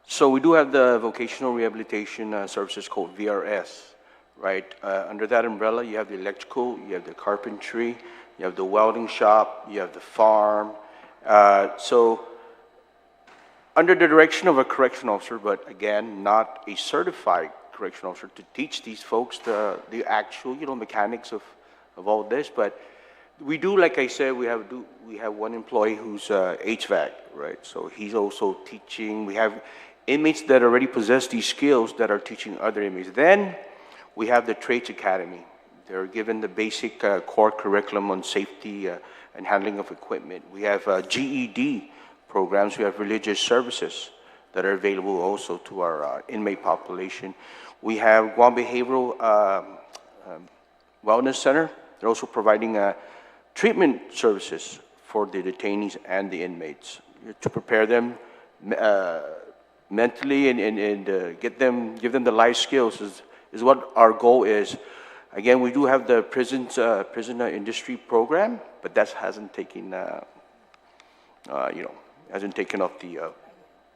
So we do have the vocational rehabilitation services called VRS, right? Under that umbrella, you have the electrical, you have the carpentry, you have the welding shop, you have the farm. So under the direction of a correctional officer, but again, not a certified correctional officer, to teach these folks the actual, mechanics of all this. But we do, like I said, we have one employee who's HVAC, right? So he's also teaching. We have inmates that already possess these skills that are teaching other inmates. Then we have the Trades Academy. They're given the basic core curriculum on safety and handling of equipment. We have GED programs. We have religious services that are available also to our inmate population. We have Guam Behavioral Wellness Center. They're also providing treatment services for the detainees and the inmates to prepare them mentally and give them the life skills is what our goal is. Again, we do have the prison industry program, but that hasn't taken off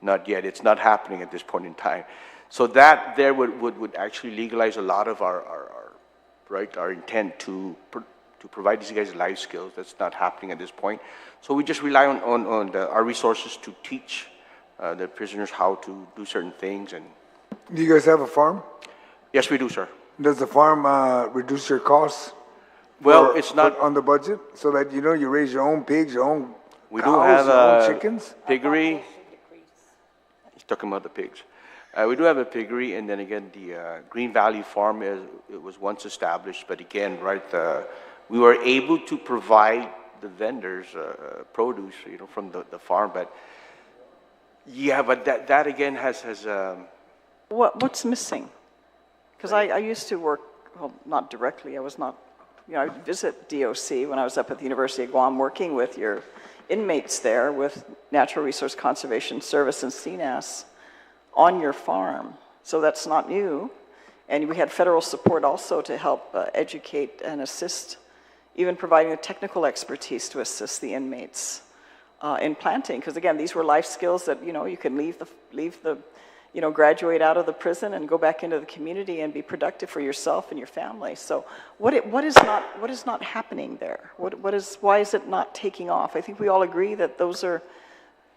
not yet. It's not happening at this point in time. So that there would actually legalize a lot of our intent to provide these guys life skills. That's not happening at this point. So we just rely on our resources to teach the prisoners how to do certain things. And Do you guys have a farm? yes, we do, sir. Does the farm reduce your costs? Well, it's not. On the budget, so that you raise your own pigs, your own We cows, do have your own chickens? piggery. He's talking about the pigs. We do have a piggery, and then again, the Green Valley Farm it was once established, but again, right, we were able to provide the vendors produce, from the farm, but yeah, but that again has What's missing? Because I used to work, well, not directly, I was not, I would visit DOC when I was up at the University of Guam working with your inmates there with Natural Resource Conservation Service and CNAS on your farm. So that's not new. And we had federal support also to help educate and assist, even providing the technical expertise to assist the inmates in planting. Because again, these were life skills that, you know, you can leave the graduate out of the prison and go back into the community and be productive for yourself and your family. So what is not happening there? Why is it not taking off? I think we all agree that those are,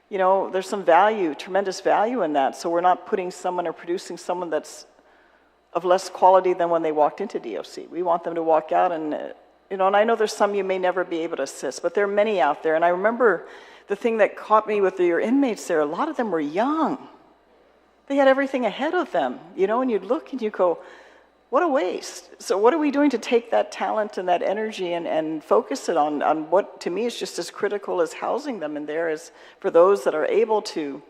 you know, there's some value, tremendous value in that. So we're not putting someone or producing someone that's of less quality than when they walked into DOC. We want them to walk out and, you know, and I know there's some you may never be able to assist, but there are many out there. And I remember the thing that caught me with your inmates there, a lot of them were young. They had everything ahead of them, you know, and you'd look and you go, what a waste. So what are we doing to take that talent and that energy and focus it on what to me is just as critical as housing them in there is for those that are able to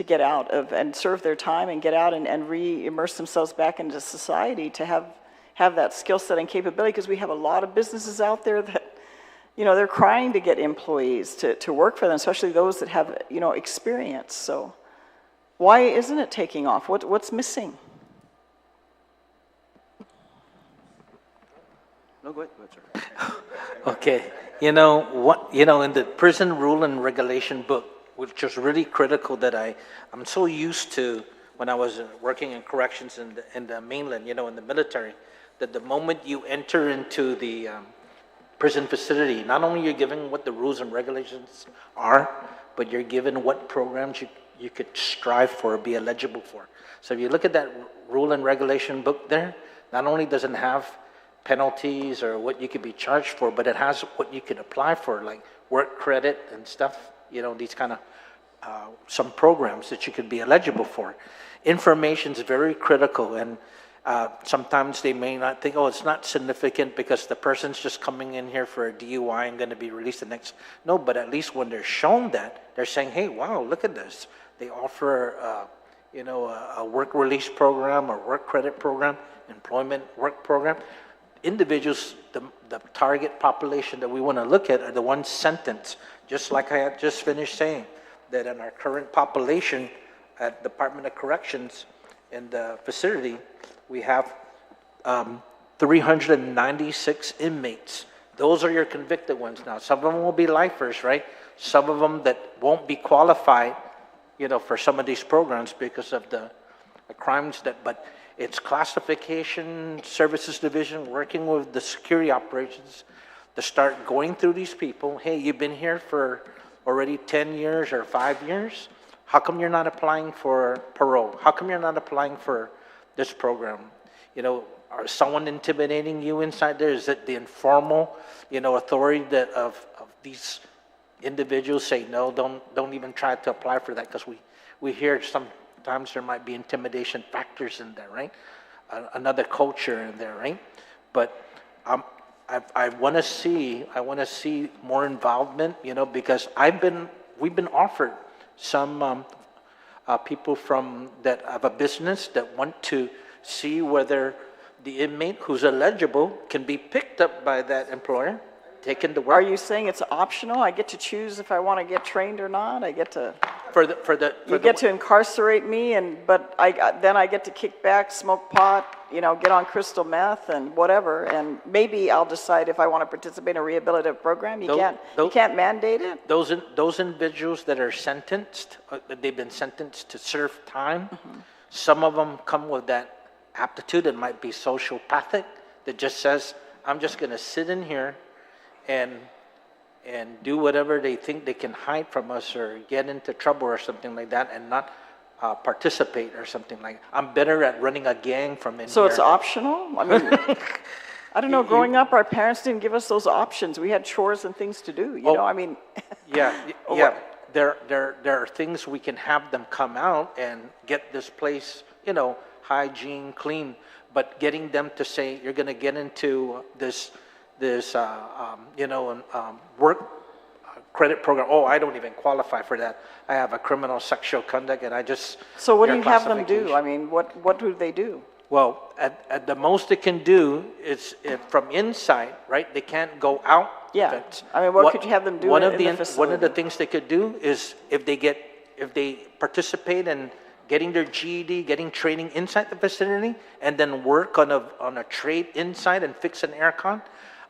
get out of and serve their time and get out and re-immerse themselves back into society to have that skill set and capability, because we have a lot of businesses out there that, you know, they're crying to get employees to work for them, especially those that have, you know, experience. So why isn't it taking off? What's missing? No, go ahead, sir. Okay, you know, in the prison rule and regulation book, which is really critical that I'm so used to when I was working in corrections in the mainland, you know, in the military, that the moment you enter into the prison facility, not only you're given what the rules and regulations are, but you're given what programs you could strive for or be eligible for. So if you look at that rule and regulation book there, not only does it have penalties or what you could be charged for, but it has what you could apply for, like work credit and stuff, you know, these kind of some programs that you could be eligible for. Information is very critical, and sometimes they may not think, oh, it's not significant because the person's just coming in here for a DUI and going to be released the next. No, but at least when they're shown that, they're saying, hey, wow, look at this. They offer, you know, a work release program or work credit program, employment work program. Individuals, the target population that we want to look at are the ones sentenced, just like I had just finished saying, that in our current population at Department of Corrections in the facility, we have 396 inmates. Those are your convicted ones now. Some of them will be lifers, right? Some of them that won't be qualified, you know, for some of these programs because of the crimes that, but it's classification services division working with the security operations to start going through these people. Hey, you've been here for already 10 years or 5 years. How come you're not applying for parole? How come you're not applying for this program? You know, are someone intimidating you inside there? Is it the informal, you know, authority that of these individuals say, no, don't even try to apply for that, because we hear sometimes there might be intimidation factors in there, right? Another culture in there, right? But I want to see more involvement, you know, because we've been offered some people from that have a business that want to see whether the inmate who's eligible can be picked up by that employer, taken to work. Are you saying it's optional? I get to choose if I want to get trained or not? I get to... You get to incarcerate me, but then I get to kick back, smoke pot, you know, get on crystal meth and whatever, and maybe I'll decide if I want to participate in a rehabilitative program. You can't mandate it. Those individuals that are sentenced, they've been sentenced to serve time. Mm-hmm. Some of them come with that aptitude. It might be sociopathic that just says, I'm just going to sit in here and do whatever they think they can hide from us or get into trouble or something like that and not participate or something like that. I'm better at running a gang from in here. So it's optional? I mean, I don't know. Growing up, our parents didn't give us those options. We had chores and things to do, you know? I mean... Yeah. There are things we can have them come out and get this place, you know, hygiene, clean, but getting them to say, you're going to get into this you know, work credit program. Oh, I don't even qualify for that. I have a criminal sexual conduct, and I just... So what do you have them do? I mean, what do they do? Well, at the most it can do is if from inside, right? They can't go out. Yeah. If it's- I mean, what could you have them do one in of the One of facility? the things they could do is if they participate in getting their GED, getting training inside the facility, and then work on a trade inside and fix an aircon.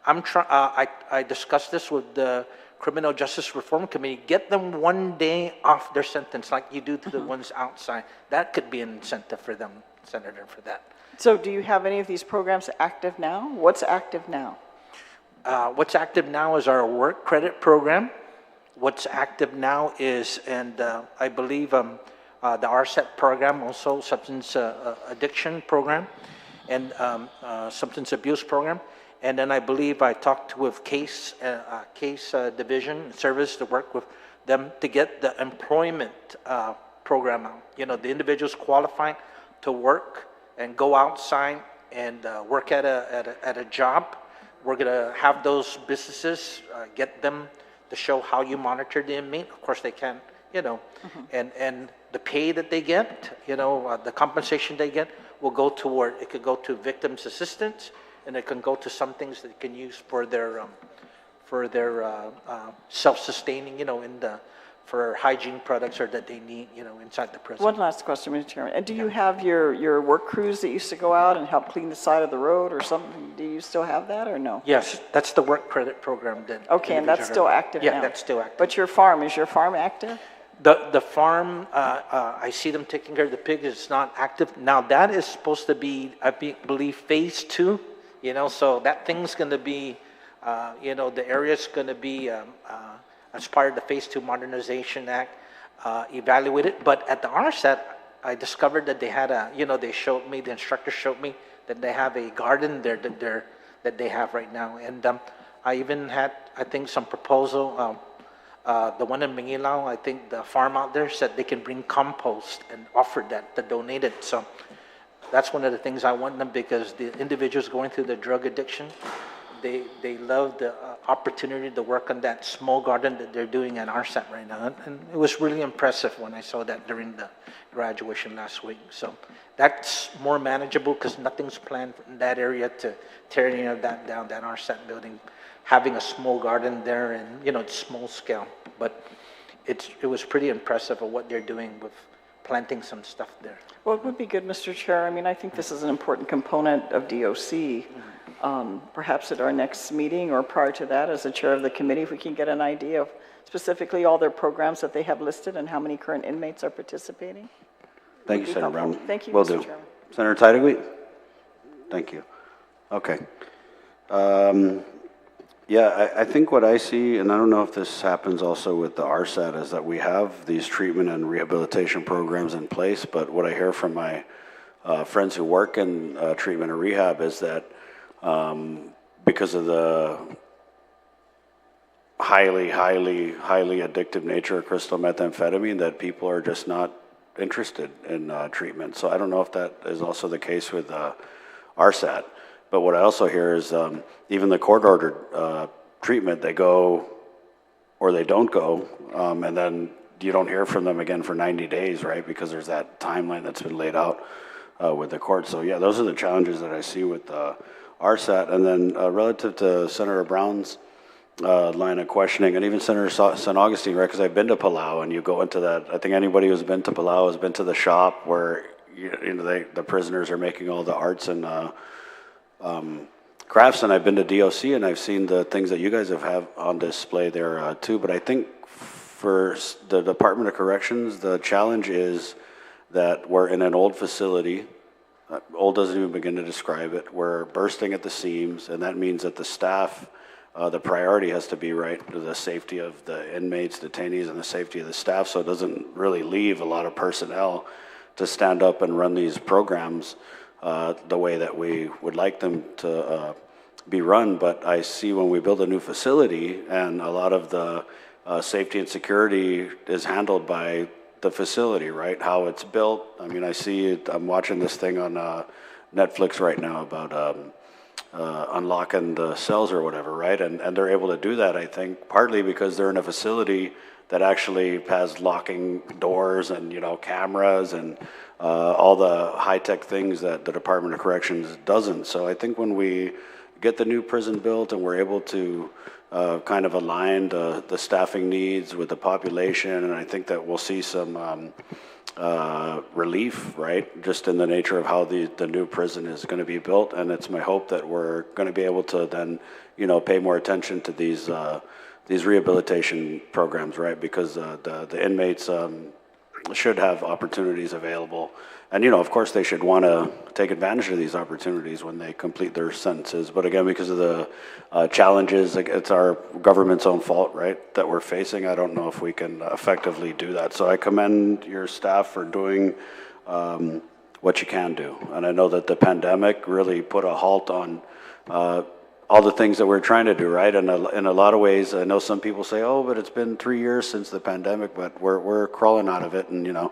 I discussed this with the Criminal Justice Reform Committee. Get them 1 day off their sentence like you do to the ones outside. That could be an incentive for them, Senator, for that. So do you have any of these programs active now? What's active now? What's active now is our work credit program. What's active now is, and I believe the RSET program, also substance addiction program, and substance abuse program. And then I believe I talked with case division service to work with them to get the employment program out. You know, the individuals qualified to work and go outside and work at a job. We're gonna have those businesses get them to show how you monitor the inmate. Of course, they can, you know, and the pay that they get, you know, the compensation they get will go toward. It could go to victims' assistance, and it can go to some things that they can use for their self-sustaining, you know, for hygiene products or that they need, you know, inside the prison. One last question, Mr. Chairman. And do you have your work crews that used to go out and help clean the side of the road or something? Do you still have that or no? Yes, that's the work credit program that. Okay, and that's still active now? Yeah, that's still active. But is your farm active? The farm, I see them taking care of the pigs, it's not active. Now, that is supposed to be, believe, phase 2, you know, so that thing's gonna be, you know, the area's gonna be, as part of the Phase 2 Modernization Act, evaluated. But at the RSET, I discovered that they had you know, they showed me, the instructor showed me that they have a garden there that they have right now. And I even had, I think, some proposal, the one in Mangilao, I think the farm out there said they can bring compost and offered that to donate it. So that's one of the things I want them, because the individuals going through the drug addiction, they love the opportunity to work on that small garden that they're doing at RSET right now. And it was really impressive when I saw that during the graduation last week. So that's more manageable because nothing's planned in that area to tear any of that down, that RSET building. Having a small garden there and, you know, it's small scale. But it was pretty impressive of what they're doing with planting some stuff there. Well, it would be good, Mr. Chair. I mean, I think this is an important component of DOC. Perhaps at our next meeting or prior to that, as the chair of the committee, if we can get an idea of specifically all their programs that they have listed and how many current inmates are participating. Thank you, Senator Brown. Thank you, Will Mr. do. Chairman. Senator Titleweed? Thank you. Okay. Yeah, I think what I see, and I don't know if this happens also with the RSAT, is that we have these treatment and rehabilitation programs in place, but what I hear from my friends who work in treatment and rehab is that because of the highly addictive nature of crystal methamphetamine, that people are just not interested in treatment. So I don't know if that is also the case with RSAT. But what I also hear is even the court-ordered treatment, they go or they don't go, and then you don't hear from them again for 90 days, right? Because there's that timeline that's been laid out with the court. So yeah, those are the challenges that I see with RSAT. And then relative to Senator Brown's line of questioning, and even Senator San Augustine, right? Because I've been to Palau, and you go into that. I think anybody who's been to Palau has been to the shop where you know the prisoners are making all the arts and crafts. And I've been to DOC, and I've seen the things that you guys have on display there too. But I think for the Department of Corrections, the challenge is that we're in an old facility. Old doesn't even begin to describe it. We're bursting at the seams, and that means that the staff, the priority has to be right to the safety of the inmates, detainees, and the safety of the staff, so it doesn't really leave a lot of personnel to stand up and run these programs the way that we would like them to be run. But I see when we build a new facility, and a lot of the safety and security is handled by the facility, right? How it's built. I mean, I see it. I'm watching this thing on Netflix right now about unlocking the cells or whatever, right? And they're able to do that, I think, partly because they're in a facility that actually has locking doors and, you know, cameras and all the high-tech things that the Department of Corrections doesn't. So I think when we get the new prison built and we're able to kind of align the staffing needs with the population, and I think that we'll see some relief, right, just in the nature of how the new prison is going to be built. And it's my hope that we're going to be able to then, you know, pay more attention to these rehabilitation programs, right, because the inmates should have opportunities available. And, you know, of course, they should want to take advantage of these opportunities when they complete their sentences. But again, because of the challenges, it's our government's own fault, right, that we're facing. I don't know if we can effectively do that. So I commend your staff for doing what you can do. And I know that the pandemic really put a halt on all the things that we're trying to do, right? And in a lot of ways, I know some people say, oh, but it's been 3 years since the pandemic, but we're crawling out of it, and, you know.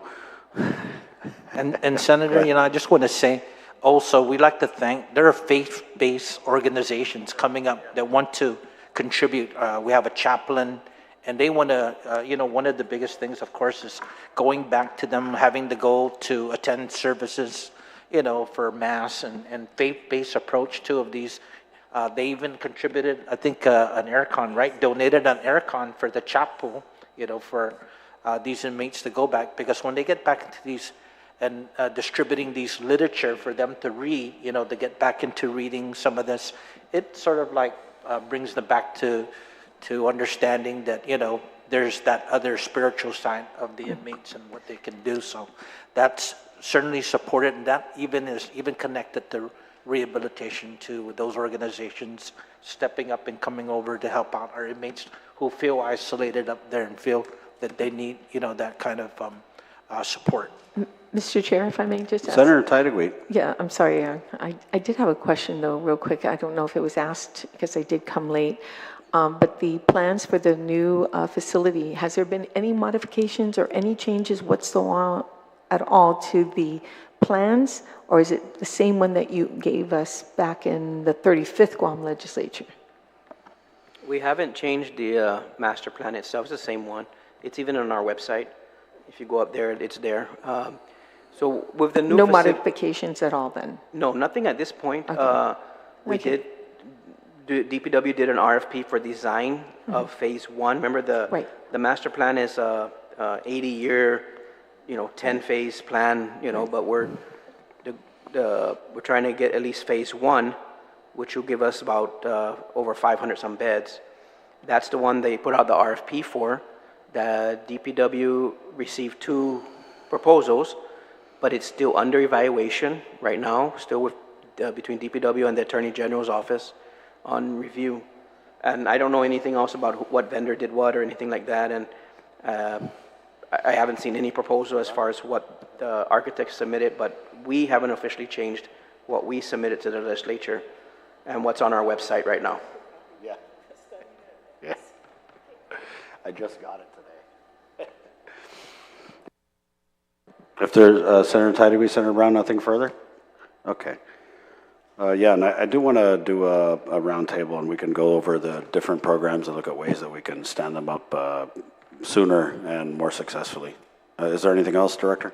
And Senator, you know, I just want to say also, we'd like to thank, there are faith-based organizations coming up that want to contribute. We have a chaplain, and they want to, you know, one of the biggest things, of course, is going back to them, having to go to attend services, you know, for mass and faith-based approach too of these. They even contributed, I think, an aircon, right? Donated an aircon for the chapel, you know, for these inmates to go back, because when they get back into these and distributing these literature for them to read, you know, to get back into reading some of this, it sort of like brings them back to understanding that, you know, there's that other spiritual side of the inmates and what they can do. So that's certainly supported, and that is even connected to rehabilitation to those organizations stepping up and coming over to help out our inmates who feel isolated up there and feel that they need, you know, that kind of support. Mr. Chair, if I may just ask. Senator Tydegweit. Yeah, I'm sorry. I did have a question, though, real quick. I don't know if it was asked because I did come late. But the plans for the new facility, has there been any modifications or any changes whatsoever at all to the plans, or is it the same one that you gave us back in the 35th Guam legislature? We haven't changed the master plan itself. It's the same one. It's even on our website. If you go up there, it's there. So with the new no modifications at all then? No, nothing at this point. Okay. DPW did an RFP for design of phase one. Remember the master plan is a 80-year, you know, 10-phase plan, you know, but we're trying to get at least phase one, which will give us about over 500 some beds. That's the one they put out the RFP for. The DPW received 2 proposals, but it's still under evaluation right now, still with between DPW and the Attorney General's office on review. And I don't know anything else about what vendor did what or anything like that. And I haven't seen any proposal as far as what the architect submitted, but we haven't officially changed what we submitted to the legislature and what's on our website right now. Yeah. Yeah. I just got it today. If there's Senator Tydegweit, Senator Brown, nothing further? Okay. Yeah, and I do want to do a roundtable, and we can go over the different programs and look at ways that we can stand them up sooner and more successfully. Is there anything else, Director?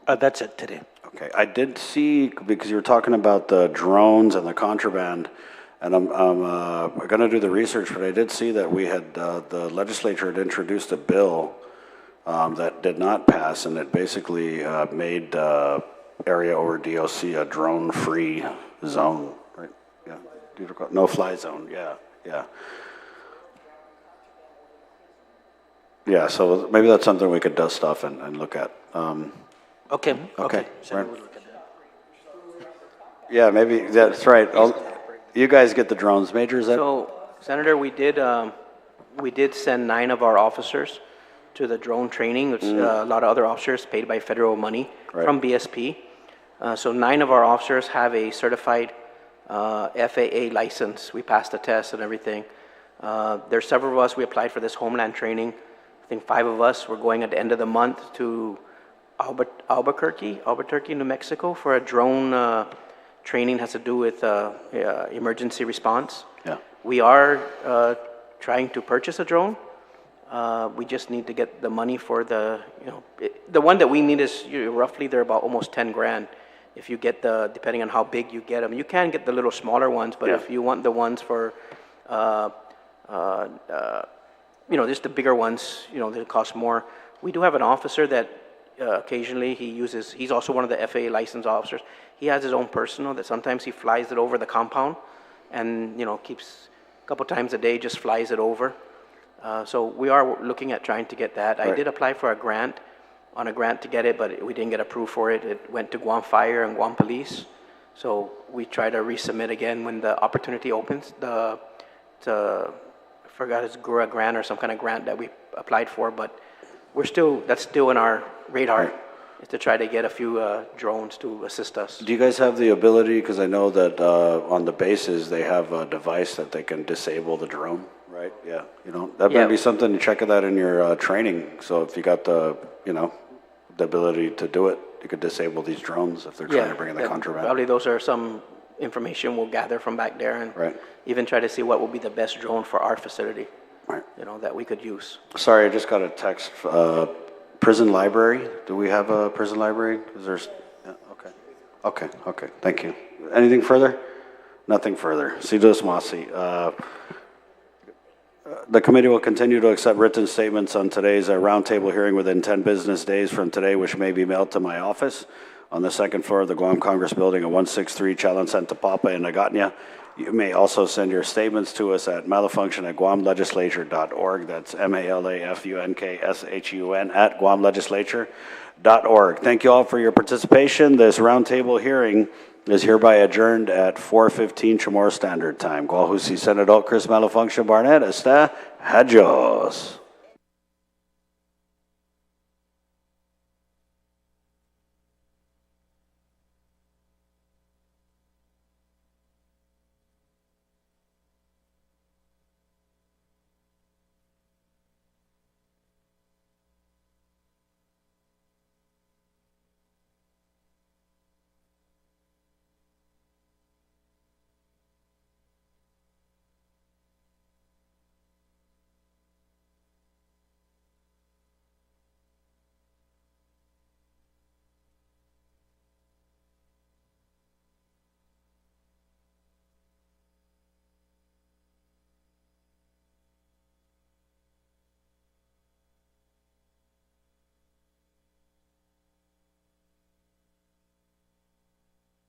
That's it today. Okay. I did see, because you were talking about the drones and the contraband, and I'm going to do the research, but I did see that we had, the legislature had introduced a bill that did not pass, and it basically made area over DOC a drone-free zone, right? Yeah. No-fly zone, yeah, yeah. Yeah, so maybe that's something we could dust off and look at. Okay. Okay. Right. Yeah, maybe, that's right. You guys get the drones. Major, is that? So, Senator, we did send 9 of our officers to the drone training. It's a lot of other officers paid by federal money from BSP. So 9 of our officers have a certified FAA license. We passed the test and everything. There's several of us, we applied for this homeland training. I think 5 of us were going at the end of the month to Albuquerque, New Mexico for a drone training. Has to do with emergency response. Yeah. We are trying to purchase a drone. We just need to get the money for the, the one that we need is roughly, they're about almost 10 grand. If you get depending on how big you get them, you can get the little smaller ones, but if you want the ones for, just the bigger ones, they cost more. We do have an officer that occasionally he's also one of the FAA licensed officers. He has his own personal that sometimes he flies it over the compound and, keeps a couple times a day, just flies it over. So we are looking at trying to get that. I did apply for a grant to get it, but we didn't get approved for it. It went to Guam Fire and Guam Police. So we try to resubmit again when the opportunity opens. I forgot it's GURA grant or some kind of grant that we applied for, but that's still in our radar, is to try to get a few drones to assist us. Do you guys have the ability, because I know that on the bases they have a device that they can disable the drone, right? Yeah, that might be something to check that in your training. So if you got the ability to do it, you could disable these drones if they're trying to bring in the contraband. Probably those are some information we'll gather from back there and even try to see what will be the best drone for our facility, that we could use. Sorry, I just got a text. Prison library. Do we have a prison library? Okay. Thank you. Anything further? Nothing further. Sidos Masi. The committee will continue to accept written statements on today's roundtable hearing within 10 business days from today, which may be mailed to my office on the second floor of the Guam Congress Building at 163 Chalan Santa Papa in Nagatnya. You may also send your statements to us at malafunction@guamlegislature.org. That's MALAFUNKSHUN at guamlegislature.org. Thank you all for your participation. This roundtable hearing is hereby adjourned at 4:15 Chamorro Standard Time. Guahusi Senador Chris Malafunction Barnett está. Adios.